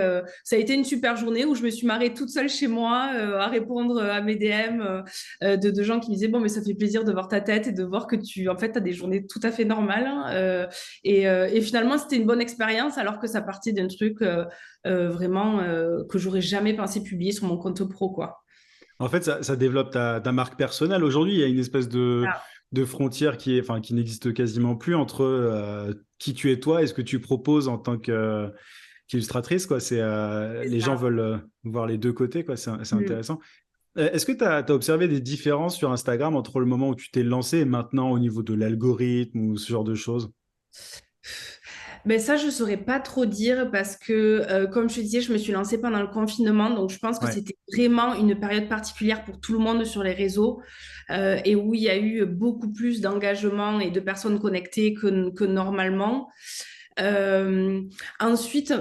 une super journée où je me suis marrée toute seule chez moi à répondre à mes DM de gens qui me disaient, bon, mais ça fait plaisir de voir ta tête et de voir que en fait, as des journées tout à fait normales. Hein. Et finalement, c'était une bonne expérience alors que ça partait d'un truc vraiment que j'aurais jamais pensé publier sur mon compte pro, quoi. En fait, ça développe ta marque personnelle. Aujourd'hui, il y a une espèce Ah, de frontière enfin, qui n'existe quasiment plus entre qui tu es toi et ce que tu proposes en tant qu'illustratrice, quoi. c'est Les gens ça. veulent voir les deux côtés, quoi. C'est Mm. intéressant. Est-ce que tu as observé des différences sur Instagram entre le moment où tu t'es lancé et maintenant au niveau de l'algorithme ou ce genre de choses? Ben ça, je ne saurais pas trop dire parce que, comme je te disais, je me suis lancée pendant le confinement. Donc, je pense que Ouais. c'était vraiment une période particulière pour tout le monde sur les réseaux et où il y a eu beaucoup plus d'engagement et de personnes connectées que normalement. Euh, ensuite,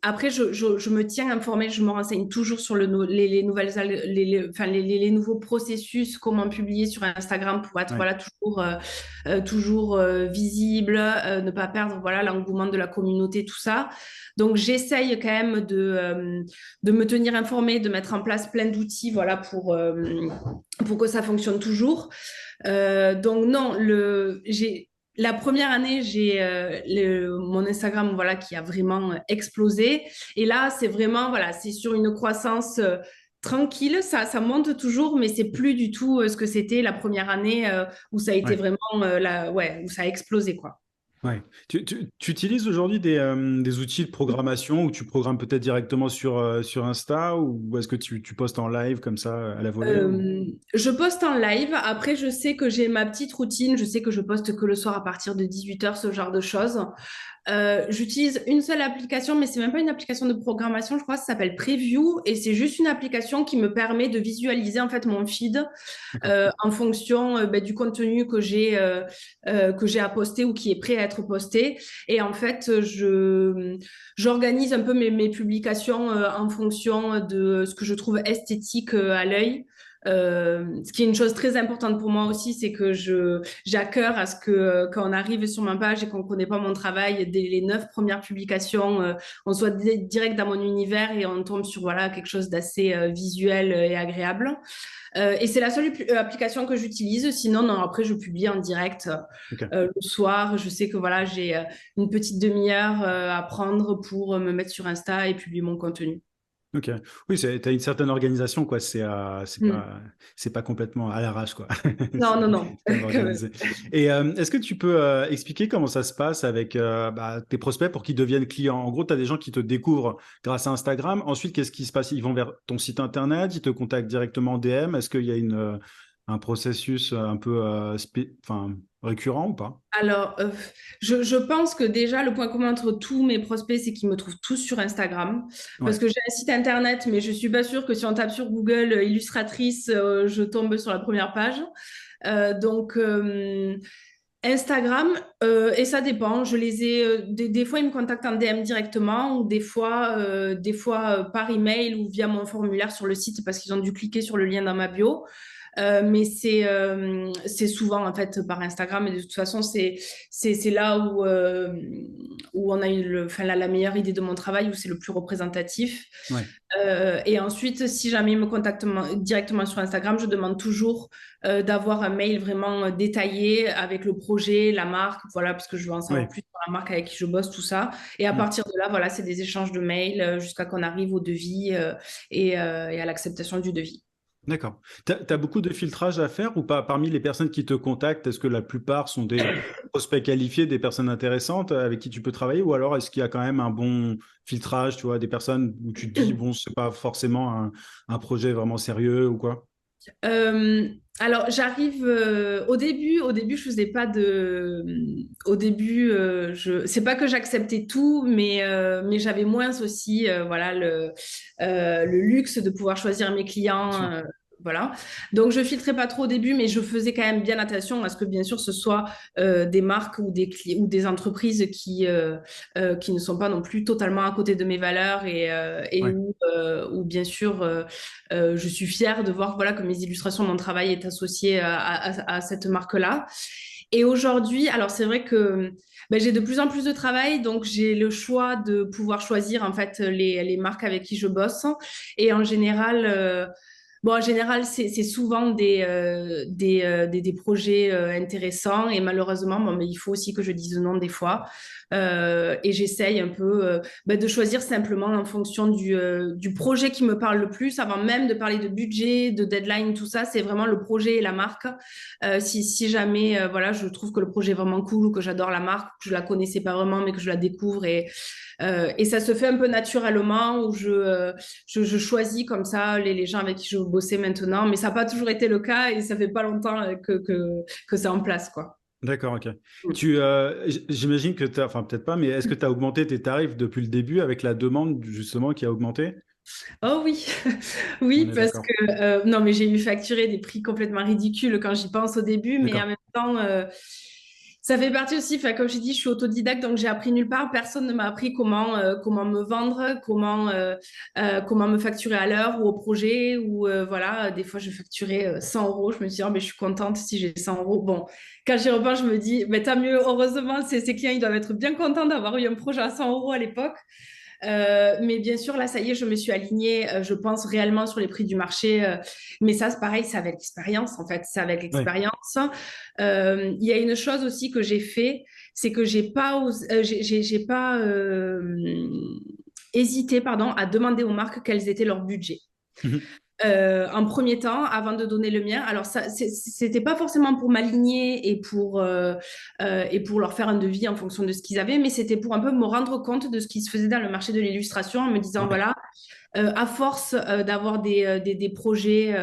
après, je me tiens informée, je me renseigne toujours sur les nouvelles, enfin, les nouveaux processus, comment publier sur Instagram pour être Ouais. voilà, toujours visible, ne pas perdre voilà, l'engouement de la communauté, tout ça. Donc, j'essaye quand même de me tenir informée, de mettre en place plein d'outils voilà, pour que ça fonctionne toujours. Donc non, la première année, j'ai mon Instagram voilà, qui a vraiment explosé. Et là, c'est vraiment, voilà, c'est sur une croissance tranquille. Ça monte toujours, mais c'est plus du tout ce que c'était la première année où ça a été Ouais. vraiment, ouais, où ça a explosé, quoi. Ouais. Tu utilises aujourd'hui des outils de programmation où tu programmes peut-être directement sur Insta ou est-ce que tu postes en live comme ça à la volée ou... Je poste en live. Après, je sais que j'ai ma petite routine. Je sais que je poste que le soir à partir de 18 h, ce genre de choses. J'utilise une seule application, mais c'est même pas une application de programmation, je crois, ça s'appelle Preview et c'est juste une application qui me permet de visualiser en fait mon feed D'accord. en fonction ben, du contenu que j'ai à poster ou qui est prêt à être posté. Et en fait, j'organise un peu mes publications en fonction de ce que je trouve esthétique à l'œil. Ce qui est une chose très importante pour moi aussi, c'est que j'ai à cœur à ce que quand on arrive sur ma page et qu'on ne connaît pas mon travail, dès les 9 premières publications, on soit direct dans mon univers et on tombe sur voilà, quelque chose d'assez visuel et agréable. Et c'est la seule application que j'utilise. Sinon, non, après, je publie en direct Ok. le soir. Je sais que voilà, j'ai une petite demi-heure à prendre pour me mettre sur Insta et publier mon contenu. Ok. Oui, tu as une certaine organisation, quoi. Hmm. C'est pas complètement à l'arrache, quoi. Non, non, non, C'est quand même quand même. organisé. Et est-ce que tu peux expliquer comment ça se passe avec tes prospects pour qu'ils deviennent clients? En gros, tu as des gens qui te découvrent grâce à Instagram. Ensuite, qu'est-ce qui se passe? Ils vont vers ton site internet, ils te contactent directement en DM. Est-ce qu'il y a un processus un peu enfin, récurrent ou pas? Alors, je pense que déjà, le point commun entre tous mes prospects, c'est qu'ils me trouvent tous sur Instagram. Parce Ouais. que j'ai un site internet, mais je suis pas sûre que si on tape sur Google illustratrice, je tombe sur la première page. Donc, Instagram, et ça dépend. Je les ai, des fois, ils me contactent en DM directement ou des fois par email ou via mon formulaire sur le site parce qu'ils ont dû cliquer sur le lien dans ma bio. Mais c'est souvent en fait par Instagram et de toute façon c'est là où on a eu la meilleure idée de mon travail, où c'est le plus représentatif. Ouais, Et ensuite, si jamais ils me contactent directement sur Instagram, je demande toujours d'avoir un mail vraiment détaillé avec le projet, la marque, voilà, parce que je veux en savoir ouais. plus sur la marque avec qui je bosse, tout ça. Et à Mm. partir de là, voilà, c'est des échanges de mails jusqu'à qu'on arrive au devis et à l'acceptation du devis. D'accord. T'as beaucoup de filtrage à faire ou pas parmi les personnes qui te contactent? Est-ce que la plupart sont des prospects qualifiés, des personnes intéressantes avec qui tu peux travailler, ou alors est-ce qu'il y a quand même un bon filtrage, tu vois, des personnes où tu te dis, bon, c'est pas forcément un projet vraiment sérieux ou quoi? Euh, alors, j'arrive au début, je faisais pas au début, c'est pas que j'acceptais tout, mais j'avais moins aussi, voilà, le luxe de pouvoir choisir mes Bien clients. sûr. Voilà. Donc, je filtrais pas trop au début, mais je faisais quand même bien attention à ce que, bien sûr, ce soit des marques ou ou des entreprises qui ne sont pas non plus totalement à côté de mes valeurs et Ouais. où, bien sûr, je suis fière de voir voilà, que mes illustrations, mon travail est associé à cette marque-là. Et aujourd'hui, alors c'est vrai que j'ai de plus en plus de travail, donc j'ai le choix de pouvoir choisir en fait les marques avec qui je bosse. Et en général, c'est souvent des projets intéressants et malheureusement, mais il faut aussi que je dise non des fois. Et j'essaye un peu de choisir simplement en fonction du projet qui me parle le plus, avant même de parler de budget, de deadline, tout ça. C'est vraiment le projet et la marque. Si jamais voilà, je trouve que le projet est vraiment cool ou que j'adore la marque, que je la connaissais pas vraiment, mais que je la découvre et ça se fait un peu naturellement où je choisis comme ça les gens avec qui je veux bosser maintenant, mais ça n'a pas toujours été le cas et ça fait pas longtemps que c'est en place, quoi. D'accord, ok. J'imagine que tu as, enfin peut-être pas, mais est-ce que tu as augmenté tes tarifs depuis le début avec la demande justement qui a augmenté? Oh oui, On oui, est parce d'accord. que non, mais j'ai eu facturé des prix complètement ridicules quand j'y pense au début, mais en D'accord. même temps, ça fait partie aussi, enfin, comme j'ai dit, je suis autodidacte, donc j'ai appris nulle part. Personne ne m'a appris comment me vendre, comment me facturer à l'heure ou au projet. Ou voilà, des fois, je facturais 100 euros. Je me dis, oh, mais je suis contente si j'ai 100 euros. Bon, quand j'y repense, je me dis, mais tant mieux, heureusement, ces clients, ils doivent être bien contents d'avoir eu un projet à 100 euros à l'époque. Mais bien sûr, là, ça y est, je me suis alignée, je pense réellement sur les prix du marché. Mais ça, c'est pareil, c'est avec l'expérience, en fait. C'est avec Ouais. l'expérience. Il y a une chose aussi que j'ai fait, c'est que j'ai pas hésité, pardon, à demander aux marques quels étaient leurs budgets en premier temps, avant de donner le mien. Alors, ça, c'était pas forcément pour m'aligner et pour leur faire un devis en fonction de ce qu'ils avaient, mais c'était pour un peu me rendre compte de ce qui se faisait dans le marché de l'illustration en me disant, Ouais. voilà, à force d'avoir des projets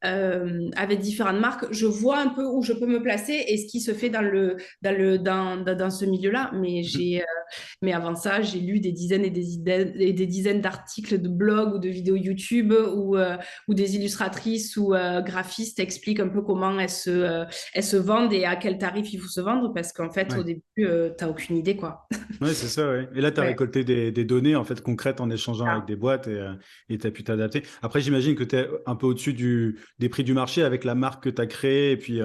avec différentes marques, je vois un peu où je peux me placer et ce qui se fait dans ce milieu-là. Mais avant ça, j'ai lu des dizaines et des dizaines d'articles de blogs ou de vidéos YouTube où des illustratrices ou graphistes expliquent un peu comment elles se vendent et à quel tarif il faut se vendre parce qu'en fait, au Ouais. début, t'as aucune idée, quoi. Ouais, c'est ça, ouais. Et là, tu as Ouais. récolté des données en fait concrètes en échangeant avec des boîtes et tu as pu t'adapter. Après, j'imagine que tu es un peu au-dessus des prix du marché avec la marque que tu as créée et puis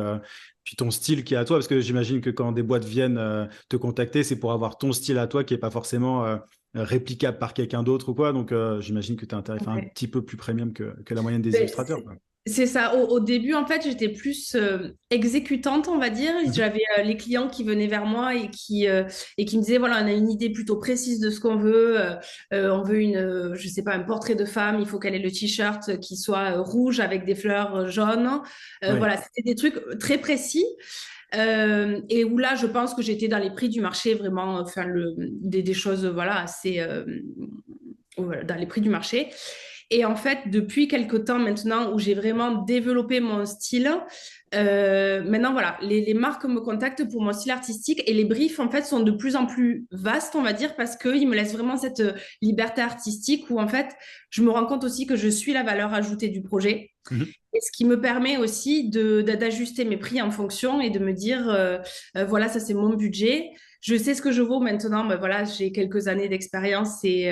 ton style qui est à toi. Parce que j'imagine que quand des boîtes viennent te contacter, c'est pour avoir ton style à toi qui est pas forcément réplicable par quelqu'un d'autre ou quoi. Donc, j'imagine que tu as un tarif un Ouais. petit peu plus premium que la moyenne des Ben, illustrateurs, quoi. c'est ça. Au début, en fait, j'étais plus exécutante, on va dire. Mhm. J'avais les clients qui venaient vers moi et qui me disaient, voilà, on a une idée plutôt précise de ce qu'on veut. On veut je sais pas, un portrait de femme. Il faut qu'elle ait le t-shirt qui soit rouge avec des fleurs jaunes. Ouais. Voilà, c'était des trucs très précis. Et où là, je pense que j'étais dans les prix du marché, vraiment, enfin, des choses, voilà, assez voilà, dans les prix du marché. Et en fait, depuis quelques temps maintenant où j'ai vraiment développé mon style, maintenant, voilà, les marques me contactent pour mon style artistique et les briefs, en fait, sont de plus en plus vastes, on va dire, parce qu'ils me laissent vraiment cette liberté artistique où, en fait, je me rends compte aussi que je suis la valeur ajoutée du projet. Mhm. Et ce qui me permet aussi d'ajuster mes prix en fonction et de me dire, voilà, ça c'est mon budget. Je sais ce que je vaux maintenant. Voilà, j'ai quelques années d'expérience et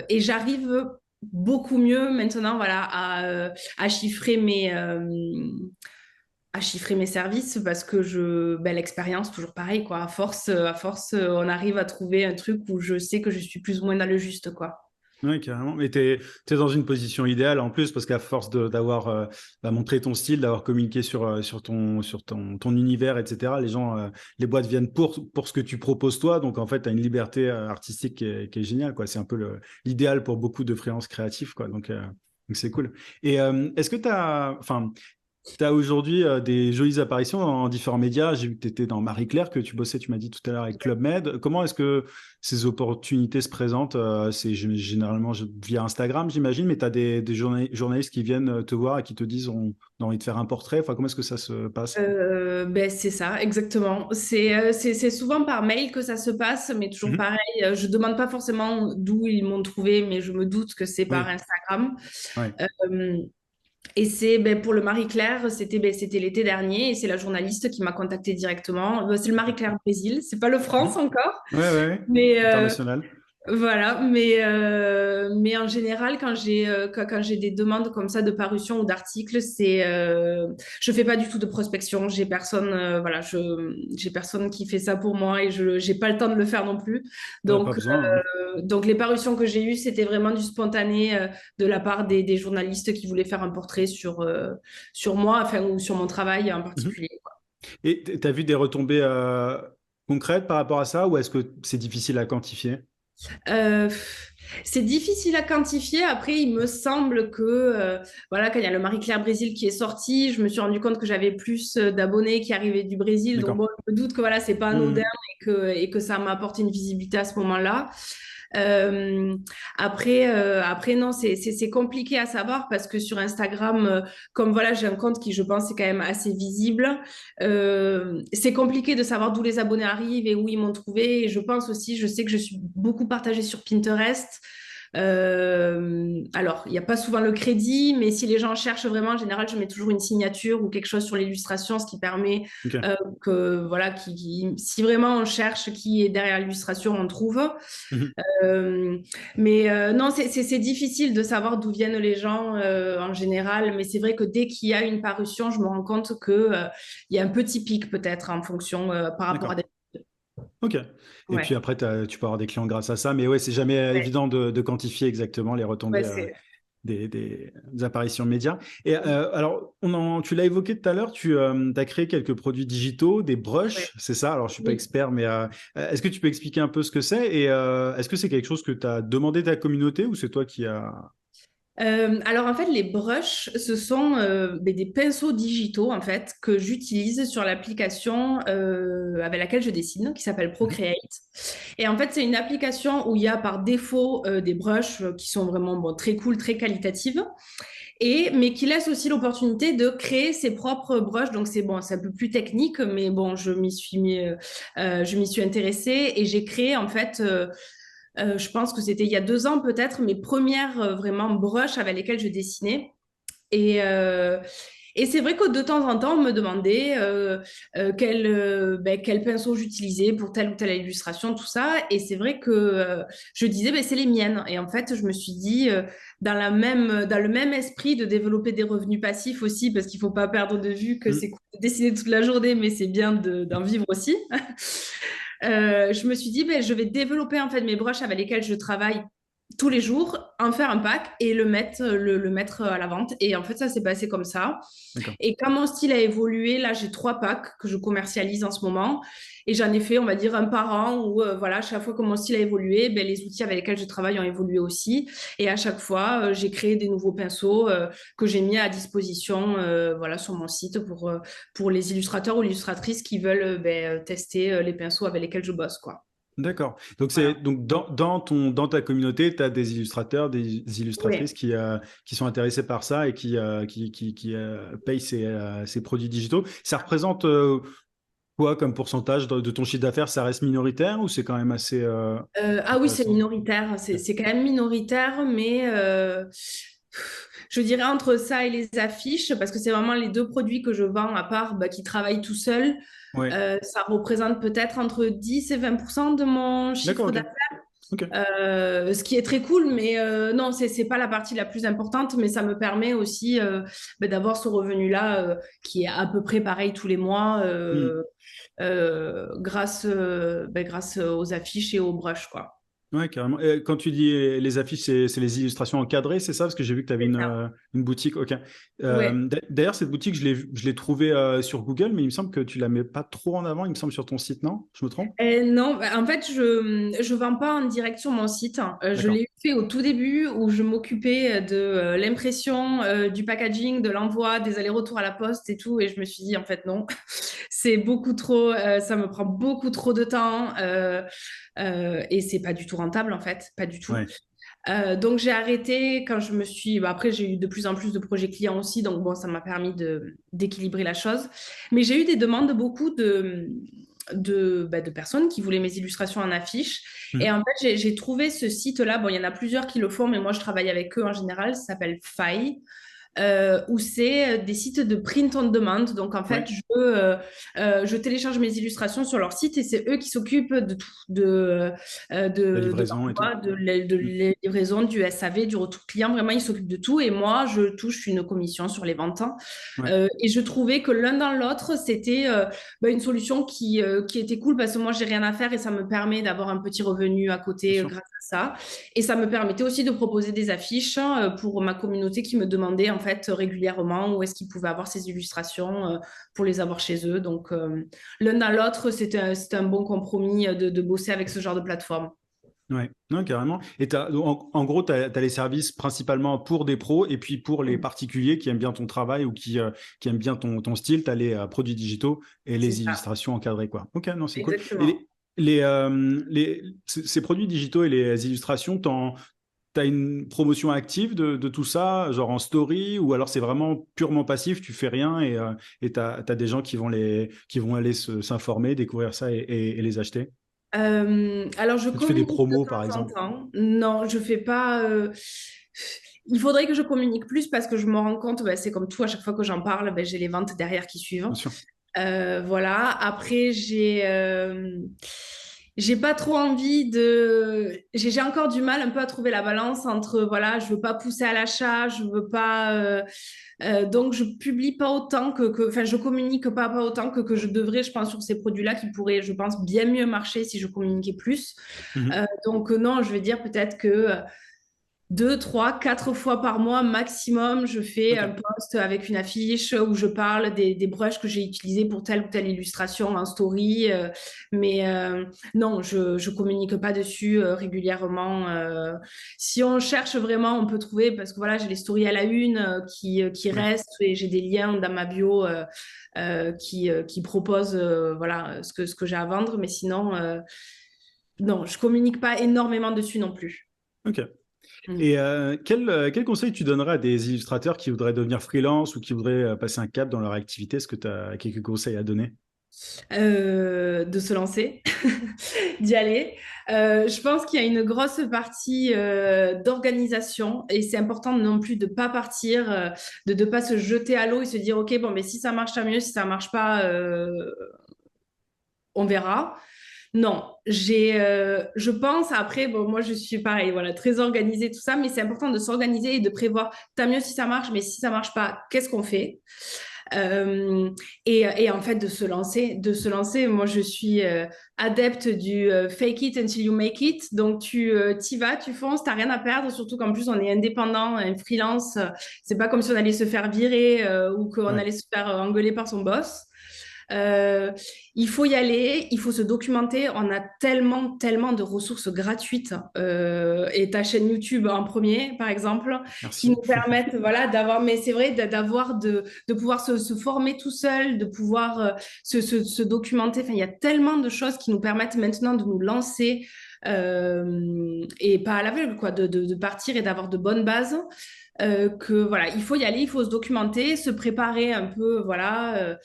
j'arrive beaucoup mieux maintenant, voilà, à chiffrer à chiffrer mes services parce que l'expérience, toujours pareil, quoi. À force, on arrive à trouver un truc où je sais que je suis plus ou moins dans le juste, quoi. Oui, carrément. Mais t'es dans une position idéale en plus parce qu'à force d'avoir montré ton style, d'avoir communiqué sur ton univers, etc., les gens, les boîtes viennent pour ce que tu proposes toi. Donc en fait, tu as une liberté artistique qui est géniale, quoi. C'est un peu l'idéal pour beaucoup de freelances créatifs, quoi. Donc c'est cool. Et est-ce que tu as aujourd'hui des jolies apparitions dans différents médias? J'ai vu que tu étais dans Marie-Claire, que tu bossais, tu m'as dit tout à l'heure, avec Club Med. Comment est-ce que ces opportunités se présentent? C'est généralement via Instagram, j'imagine, mais tu as des journalistes qui viennent te voir et qui te disent on a envie de faire un portrait. Enfin, comment est-ce que ça se passe? C'est ça, exactement. C'est souvent par mail que ça se passe, mais toujours Mhm. pareil. Je demande pas forcément d'où ils m'ont trouvé, mais je me doute que c'est par Oui, Instagram. ouais. Euh, Et c'est pour le Marie-Claire, c'était l'été dernier et c'est la journaliste qui m'a contactée directement. C'est le Marie-Claire Brésil, c'est pas le France Mhm. encore, Ouais, ouais, ouais. mais International. voilà. Mais en général, quand j'ai des demandes comme ça de parution ou d'articles, je fais pas du tout de prospection. J'ai personne, voilà, j'ai personne qui fait ça pour moi et je j'ai pas le temps de le faire non plus. Pas Donc besoin, hein. donc les parutions que j'ai eues, c'était vraiment du spontané de la part des journalistes qui voulaient faire un portrait sur moi, enfin, ou sur mon travail en Mhm. particulier. Et tu as vu des retombées concrètes par rapport à ça ou est-ce que c'est difficile à quantifier? Euh, c'est difficile à quantifier. Après, il me semble que voilà, quand il y a le Marie-Claire Brésil qui est sorti, je me suis rendu compte que j'avais plus d'abonnés qui arrivaient du Brésil. Donc D'accord. bon, je me doute que voilà, c'est pas anodin Mhm. et que ça m'a apporté une visibilité à ce moment-là. Euh, après, non, c'est compliqué à savoir parce que sur Instagram, comme voilà, j'ai un compte qui, je pense, est quand même assez visible. C'est compliqué de savoir d'où les abonnés arrivent et où ils m'ont trouvé. Et je pense aussi, je sais que je suis beaucoup partagée sur Pinterest. Alors, il n'y a pas souvent le crédit, mais si les gens cherchent vraiment, en général, je mets toujours une signature ou quelque chose sur l'illustration, ce qui permet Ok. que, voilà, si vraiment on cherche qui est derrière l'illustration, on trouve. Mhm. Euh, non, c'est difficile de savoir d'où viennent les gens en général, mais c'est vrai que dès qu'il y a une parution, je me rends compte que il y a un petit pic peut-être en fonction par rapport à D'accord. des... Ok. Et puis Ouais, après, tu peux avoir des clients grâce à ça. Mais ouais, c'est jamais ouais, évident de quantifier exactement les retombées ouais, c'est... des apparitions médias. Et alors, tu l'as évoqué tout à l'heure, tu as créé quelques produits digitaux, des Ouais. brushs, c'est ça? Alors, je suis pas Oui. expert, mais est-ce que tu peux expliquer un peu ce que c'est? Et est-ce que c'est quelque chose que tu as demandé à ta communauté ou c'est toi qui as... Alors en fait, les brushes, ce sont des pinceaux digitaux en fait que j'utilise sur l'application avec laquelle je dessine, qui s'appelle Mhm. Procreate. Et en fait, c'est une application où il y a par défaut des brushes qui sont vraiment bon, très cool, très qualitatives, mais qui laisse aussi l'opportunité de créer ses propres brushes. Donc c'est bon, c'est un peu plus technique, mais bon, je m'y suis intéressée et j'ai créé en fait. Je pense que c'était il y a 2 ans peut-être, mes premières vraiment brushes avec lesquelles je dessinais. Et, euh, et c'est vrai que de temps en temps, on me demandait quel pinceau j'utilisais pour telle ou telle illustration, tout ça. Et c'est vrai que je disais, c'est les miennes. Et en fait, je me suis dit, dans le même esprit de développer des revenus passifs aussi, parce qu'il ne faut pas perdre de vue que c'est Mhm. cool de dessiner toute la journée, mais c'est bien d'en vivre aussi. Je me suis dit, je vais développer en fait mes brushes avec lesquelles je travaille tous les jours, en faire un pack et le mettre à la vente. Et en fait, ça s'est passé comme ça. D'accord. Et quand mon style a évolué, là, j'ai 3 packs que je commercialise en ce moment. Et j'en ai fait, on va dire, un par an où, voilà, chaque fois que mon style a évolué, les outils avec lesquels je travaille ont évolué aussi. Et à chaque fois, j'ai créé des nouveaux pinceaux que j'ai mis à disposition, voilà, sur mon site pour les illustrateurs ou illustratrices qui veulent tester les pinceaux avec lesquels je bosse, quoi. D'accord. Donc, Voilà. dans ta communauté, tu as des illustrateurs, des Oui. illustratrices qui sont intéressés par ça et qui payent ces produits digitaux. Ça représente quoi comme pourcentage de ton chiffre d'affaires? Ça reste minoritaire ou c'est quand même assez Ah oui, c'est intéressant? minoritaire. C'est quand même minoritaire, mais je dirais entre ça et les affiches, parce que c'est vraiment les 2 produits que je vends, à part qui travaillent tout seuls. Ouais. Ça représente peut-être entre 10 et 20% de mon D'accord, chiffre ok. d'affaires. Ok. Ce qui est très cool, mais non, c'est pas la partie la plus importante, mais ça me permet aussi d'avoir ce revenu-là qui est à peu près pareil tous les mois Hmm. grâce aux affiches et aux brushs, quoi. Ouais, carrément. Et quand tu dis les affiches, c'est les illustrations encadrées, c'est ça? Parce que j'ai vu que tu avais C'est ça. une boutique. Ok. Ouais. D'ailleurs, cette boutique, je l'ai trouvée sur Google, mais il me semble que tu la mets pas trop en avant, il me semble, sur ton site, non? Je me trompe? Non, bah, en fait, je vends pas en direct sur mon site. Je D'accord. l'ai fait au tout début où je m'occupais de l'impression, du packaging, de l'envoi, des allers-retours à la poste et tout. Et je me suis dit, en fait, non, c'est beaucoup trop, ça me prend beaucoup trop de temps et c'est pas du tout rentable, en fait, pas du tout. Ouais. Donc j'ai arrêté quand je me suis. Bah, après, j'ai eu de plus en plus de projets clients aussi, donc bon, ça m'a permis d'équilibrer la chose. Mais j'ai eu des demandes beaucoup de personnes qui voulaient mes illustrations en affiche. Et Mhm. en fait, j'ai trouvé ce site-là. Bon, il y en a plusieurs qui le font, mais moi, je travaille avec eux en général. Ça s'appelle Fai. Où c'est des sites de print on demand. Donc, en fait, Ouais. je télécharge mes illustrations sur leur site et c'est eux qui s'occupent de tout, La de livraison et tout. l'envoi, de Mhm. la livraison, du SAV, du retour client. Vraiment, ils s'occupent de tout et moi, je touche une commission sur les ventes. Ouais. Et je trouvais que l'un dans l'autre, c'était une solution qui était cool parce que moi, j'ai rien à faire et ça me permet d'avoir un petit revenu à Bien côté sûr. grâce à ça. Et ça me permettait aussi de proposer des affiches pour ma communauté qui me demandait en fait régulièrement où est-ce qu'ils pouvaient avoir ces illustrations pour les avoir chez eux. Donc l'un dans l'autre, c'était un bon compromis de bosser avec ce genre de plateforme. Ouais, non, carrément. Et en gros, tu as les services principalement pour des pros et puis pour les particuliers qui aiment bien ton travail ou qui aiment bien ton style, tu as les produits digitaux et C'est les ça, illustrations encadrées, quoi. Ok, non, c'est cool. Et exactement. ces produits digitaux et les illustrations, tu as une promotion active de tout ça, genre en story, ou alors c'est vraiment purement passif, tu fais rien et tu as des gens qui vont aller s'informer, découvrir ça et les acheter. Alors, je Tu fais des communique de promos, par temps en exemple, temps. Non, je fais pas. Il faudrait que je communique plus parce que je me rends compte, c'est comme tout, à chaque fois que j'en parle, j'ai les ventes derrière qui suivent. bien sûr. Voilà. Après, j'ai pas trop envie de. J'ai encore du mal un peu à trouver la balance entre, voilà, je veux pas pousser à l'achat, je veux pas. Donc, je publie pas autant enfin, je communique pas autant que je devrais, je pense, sur ces produits-là qui pourraient, je pense, bien mieux marcher si je communiquais plus. Mhm. Donc, non, je vais dire peut-être que deux, trois, quatre fois par mois maximum, je fais Ok. un post avec une affiche où je parle des brushes que j'ai utilisés pour telle ou telle illustration en story. Mais non, je communique pas dessus régulièrement. Si on cherche vraiment, on peut trouver, parce que voilà, j'ai les stories à la une qui Ouais. restent et j'ai des liens dans ma bio qui proposent voilà, ce que j'ai à vendre. Mais sinon, non, je communique pas énormément dessus non plus. Ok. Mm. Et quel conseil tu donnerais à des illustrateurs qui voudraient devenir freelance ou qui voudraient passer un cap dans leur activité? Est-ce que tu as quelques conseils à donner? De se lancer, d'y aller. Je pense qu'il y a une grosse partie d'organisation et c'est important non plus de ne pas partir, de ne pas se jeter à l'eau et se dire, OK, bon, mais si ça marche, tant mieux, si ça ne marche pas, on verra. Non, je pense, après, bon, moi je suis pareil, voilà, très organisée, tout ça, mais c'est important de s'organiser et de prévoir, tant mieux si ça marche, mais si ça marche pas, qu'est-ce qu'on fait? Euh, et en fait, de se lancer, moi je suis adepte du fake it until you make it. Donc tu t'y vas, tu fonces, t'as rien à perdre, surtout qu'en plus on est indépendant, un freelance, c'est pas comme si on allait se faire virer ou qu'on Ouais. allait se faire engueuler par son boss. Euh, il faut y aller, il faut se documenter. On a tellement, tellement de ressources gratuites et ta chaîne YouTube en premier, par exemple, qui Merci. nous permettent, voilà, d'avoir. Mais c'est vrai de pouvoir se former tout seul, de pouvoir se documenter. Enfin, il y a tellement de choses qui nous permettent maintenant de nous lancer et pas à l'aveugle, quoi, de partir et d'avoir de bonnes bases. Que voilà, il faut y aller, il faut se documenter, se préparer un peu, voilà,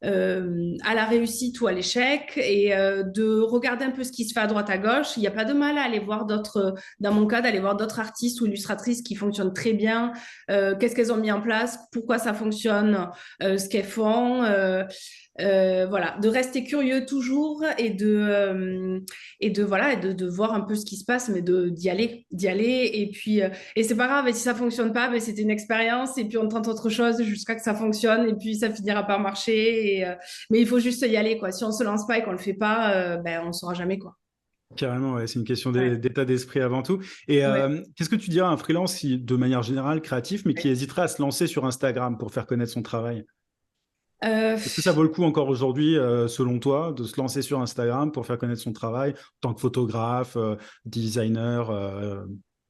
à la réussite ou à l'échec et de regarder un peu ce qui se fait à droite à gauche. Il n'y a pas de mal à aller voir d'autres, dans mon cas, d'aller voir d'autres artistes ou illustratrices qui fonctionnent très bien, qu'est-ce qu'elles ont mis en place, pourquoi ça fonctionne, ce qu'elles font. Voilà, de rester curieux toujours et de voir un peu ce qui se passe, mais d'y aller. Et puis, et c'est pas grave, et si ça fonctionne pas, ben, c'était une expérience, et puis on tente autre chose jusqu'à que ça fonctionne, et puis ça finira par marcher. Mais il faut juste y aller, quoi. Si on se lance pas et qu'on le fait pas, ben, on saura jamais, quoi. Carrément, ouais, c'est une question Ouais. d'état d'esprit avant tout. Et Ouais. qu'est-ce que tu dirais à un freelance qui, de manière générale, créatif, mais qui hésiterait à se lancer sur Instagram pour faire connaître son travail? Euh, Est-ce que ça vaut le coup encore aujourd'hui, selon toi, de se lancer sur Instagram pour faire connaître son travail en tant que photographe, designer, alors,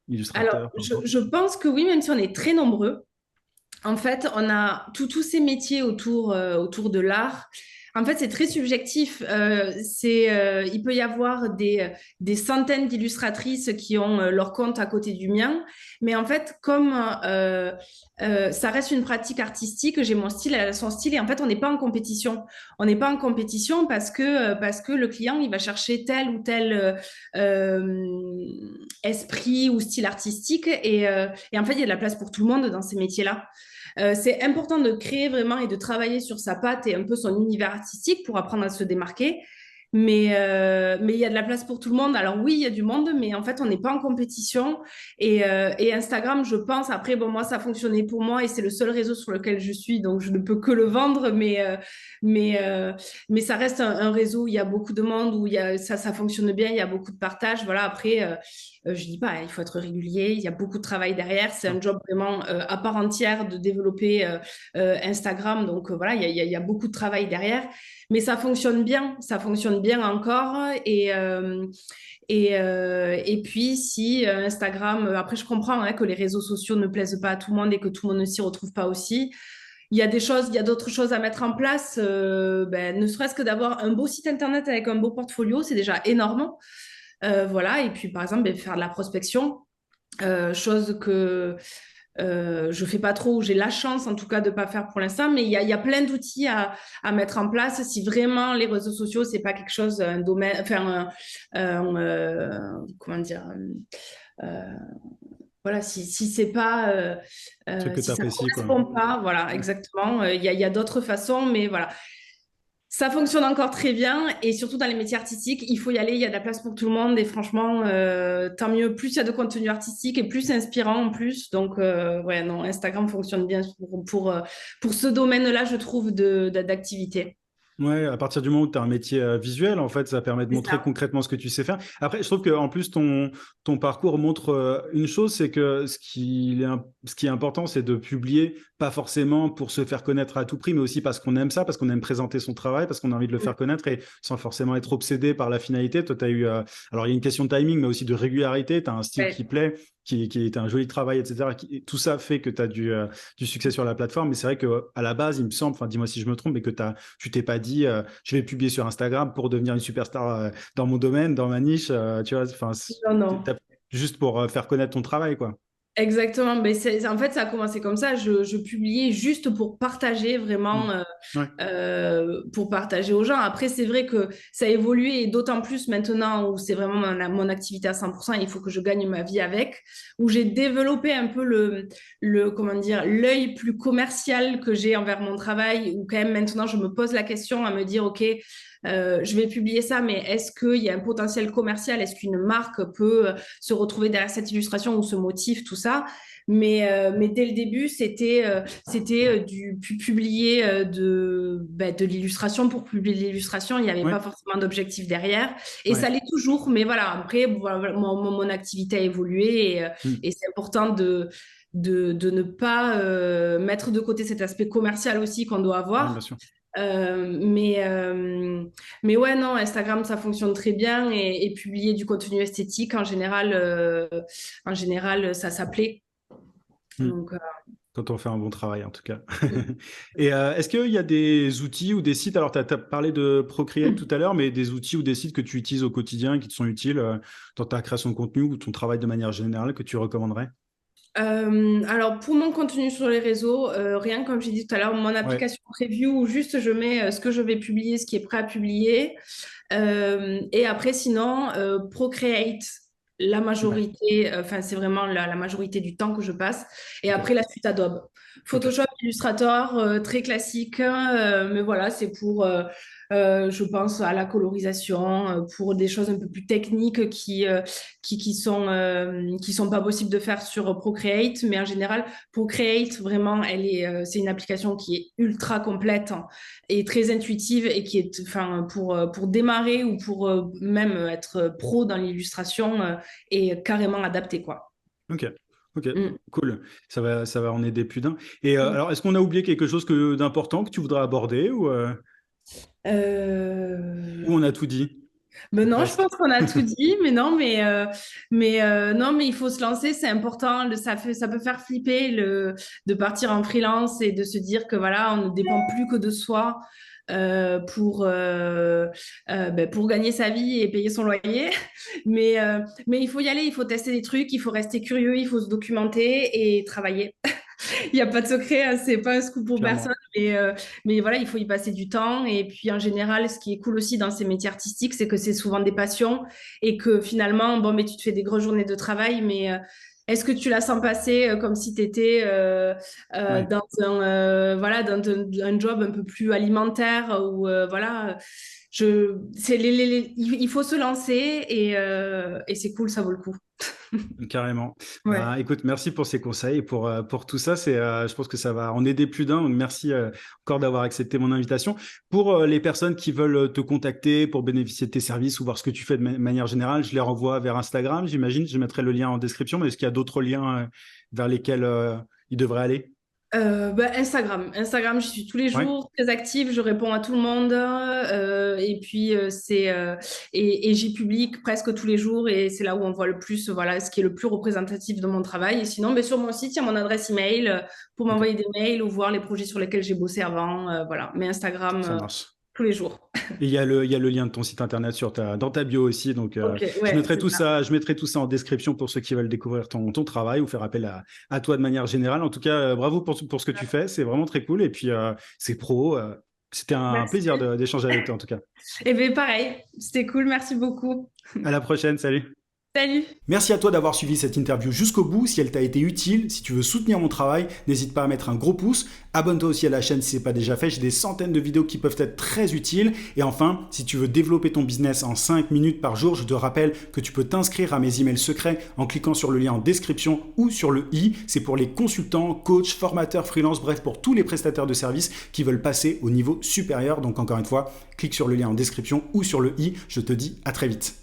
illustrateur, peu importe? je pense que oui, même si on est très nombreux. En fait, on a tous ces métiers autour de l'art. En fait, c'est très subjectif. Il peut y avoir des centaines d'illustratrices qui ont leur compte à côté du mien. Mais en fait, comme ça reste une pratique artistique, j'ai mon style, elle a son style. Et en fait, on n'est pas en compétition. On n'est pas en compétition parce que le client, il va chercher tel ou tel esprit ou style artistique. Et en fait, il y a de la place pour tout le monde dans ces métiers-là. C'est important de créer vraiment et de travailler sur sa patte et un peu son univers artistique pour apprendre à se démarquer. Mais il y a de la place pour tout le monde. Alors oui, il y a du monde, mais en fait, on n'est pas en compétition. Et Instagram, je pense, après, bon, moi, ça fonctionnait pour moi et c'est le seul réseau sur lequel je suis, donc je ne peux que le vendre. Mais, euh, mais ça reste un réseau où il y a beaucoup de monde, où ça fonctionne bien, il y a beaucoup de partage. Voilà, après, je dis pas, il faut être régulier, il y a beaucoup de travail derrière. C'est un job vraiment à part entière de développer Instagram. Donc voilà, il y a beaucoup de travail derrière. Mais ça fonctionne bien encore. Et puis, si Instagram, après, je comprends hein, que les réseaux sociaux ne plaisent pas à tout le monde et que tout le monde ne s'y retrouve pas aussi. Il y a d'autres choses à mettre en place. Ben, ne serait-ce que d'avoir un beau site internet avec un beau portfolio, c'est déjà énorme. Voilà. Et puis, par exemple, ben, faire de la prospection, chose que je fais pas trop, j'ai la chance en tout cas de pas faire pour l'instant, mais il y a plein d'outils à mettre en place si vraiment les réseaux sociaux, c'est pas quelque chose, un domaine, enfin, comment dire, euh, voilà, si c'est pas, Truc que tu si ça apprécies, quoi. correspond pas, voilà, Ouais. exactement. Il y a d'autres façons, mais voilà. Ça fonctionne encore très bien et surtout dans les métiers artistiques, il faut y aller, il y a de la place pour tout le monde et franchement, tant mieux, plus il y a de contenu artistique et plus c'est inspirant en plus. Donc, ouais, non, Instagram fonctionne bien pour ce domaine-là, je trouve, d'activité. Ouais, à partir du moment où tu as un métier visuel, en fait, ça permet de C'est montrer ça. concrètement ce que tu sais faire. Après, je trouve qu'en plus, ton parcours montre une chose, c'est que ce qui est important, c'est de publier, pas forcément pour se faire connaître à tout prix, mais aussi parce qu'on aime ça, parce qu'on aime présenter son travail, parce qu'on a envie de le faire connaître et sans forcément être obsédé par la finalité. Toi, tu as eu, alors il y a une question de timing, mais aussi de régularité, tu as un style qui Ouais. plaît, qui est un joli travail, etc. Tout ça fait que tu as du succès sur la plateforme, mais c'est vrai que à la base, il me semble, enfin dis-moi si je me trompe, mais que tu t'es pas dit je vais publier sur Instagram pour devenir une superstar dans mon domaine, dans ma niche, tu vois, enfin Non, non. juste pour faire connaître ton travail, quoi. Exactement. Mais en fait, ça a commencé comme ça. Je publiais juste pour partager Mm. vraiment. Ouais, Pour partager aux gens. Après, c'est vrai que ça a évolué et d'autant plus maintenant où c'est vraiment mon activité à 100%, il faut que je gagne ma vie avec, où j'ai développé un peu comment dire, l'œil plus commercial que j'ai envers mon travail, où quand même maintenant je me pose la question à me dire, OK, je vais publier ça, mais est-ce qu'il y a un potentiel commercial? Est-ce qu'une marque peut se retrouver derrière cette illustration ou ce motif, tout ça? Mais dès le début, c'était du publier de l'illustration pour publier de l'illustration. Il n'y avait ouais, pas forcément d'objectif derrière. Et ouais. ça l'est toujours. Mais voilà, après, voilà, mon activité a évolué Mm. et c'est important de ne pas mettre de côté cet aspect commercial aussi qu'on doit Ouais, bien avoir. sûr. Euh, mais, euh, mais ouais, non, Instagram, ça fonctionne très bien et publier du contenu esthétique, en général, ça plaît. Mm. Donc, Quand on fait un bon travail, en tout cas. Et est-ce qu'il y a des outils ou des sites, alors tu as parlé de Procreate tout à l'heure, mais des outils ou des sites que tu utilises au quotidien qui te sont utiles dans ta création de contenu ou ton travail de manière générale que tu recommanderais? alors, pour mon contenu sur les réseaux, rien comme j'ai dit tout à l'heure, mon Ouais, application Preview où juste je mets ce que je vais publier, ce qui est prêt à publier. Et après, sinon, Procreate. la Ouais, majorité, enfin, c'est vraiment la majorité du temps que je passe. Et ok, après, la suite Adobe. ok. Photoshop, Illustrator, très classique, mais voilà, c'est pour, je pense, à la colorisation, pour des choses un peu plus techniques qui sont pas possibles de faire sur Procreate. Mais en général, Procreate, vraiment, c'est une application qui est ultra complète, hein, et très intuitive et qui est, enfin, pour démarrer ou pour même être pro dans l'illustration, est carrément adapté, quoi. Ok, ok, Mm. cool. Ça va en aider plus d'un. Et Mm. alors, est-ce qu'on a oublié quelque chose d'important que tu voudrais aborder ou on Euh, a tout dit, Ben ou non, je presque? pense qu'on a tout dit, mais non, non, mais il faut se lancer, c'est important. Ça peut faire flipper de partir en freelance et de se dire que voilà, on ne dépend plus que de soi pour gagner sa vie et payer son loyer. Mais il faut y aller, il faut tester des trucs, il faut rester curieux, il faut se documenter et travailler. Il n'y a pas de secret, hein, c'est pas un scoop pour personne, Clairement. mais voilà, il faut y passer du temps. Et puis en général, ce qui est cool aussi dans ces métiers artistiques, c'est que c'est souvent des passions et que finalement, bon, mais tu te fais des grosses journées de travail, mais est-ce que tu la sens passer comme si tu étais Ouais. voilà, un job un peu plus alimentaire ou voilà, il faut se lancer et c'est cool, ça vaut le coup. Carrément. Ouais. Bah, écoute, merci pour ces conseils et pour tout ça. Je pense que ça va en aider plus d'un. Donc, merci encore d'avoir accepté mon invitation. Pour les personnes qui veulent te contacter pour bénéficier de tes services ou voir ce que tu fais de manière générale, je les renvoie vers Instagram, j'imagine. Je mettrai le lien en description. Mais est-ce qu'il y a d'autres liens vers lesquels ils devraient aller? Instagram, je suis tous les Ouais. jours très active, je réponds à tout le monde et puis et j'y publie presque tous les jours et c'est là où on voit le plus voilà ce qui est le plus représentatif de mon travail. Et sinon, ben, sur mon site, il y a mon adresse email pour Ok. m'envoyer des mails ou voir les projets sur lesquels j'ai bossé avant. Voilà, mais Instagram Ça marche. tous les jours. Et il y a le lien de ton site internet dans ta bio aussi. Donc, Ok, je ouais, mettrai c'est tout ça. ça, je mettrai tout ça en description pour ceux qui veulent découvrir ton travail ou faire appel à toi de manière générale. En tout cas, bravo pour ce que tu fais. C'est vraiment très cool. Et puis, c'est pro. C'était un plaisir Merci. d'échanger avec toi, en tout cas. Et bien pareil, c'était cool, merci beaucoup. À la prochaine. Salut. Salut. Merci à toi d'avoir suivi cette interview jusqu'au bout. Si elle t'a été utile, si tu veux soutenir mon travail, n'hésite pas à mettre un gros pouce. Abonne-toi aussi à la chaîne si ce n'est pas déjà fait. J'ai des centaines de vidéos qui peuvent être très utiles. Et enfin, si tu veux développer ton business en 5 minutes par jour, je te rappelle que tu peux t'inscrire à mes emails secrets en cliquant sur le lien en description ou sur le i. C'est pour les consultants, coachs, formateurs, freelance, bref, pour tous les prestataires de services qui veulent passer au niveau supérieur. Donc encore une fois, clique sur le lien en description ou sur le i. Je te dis à très vite.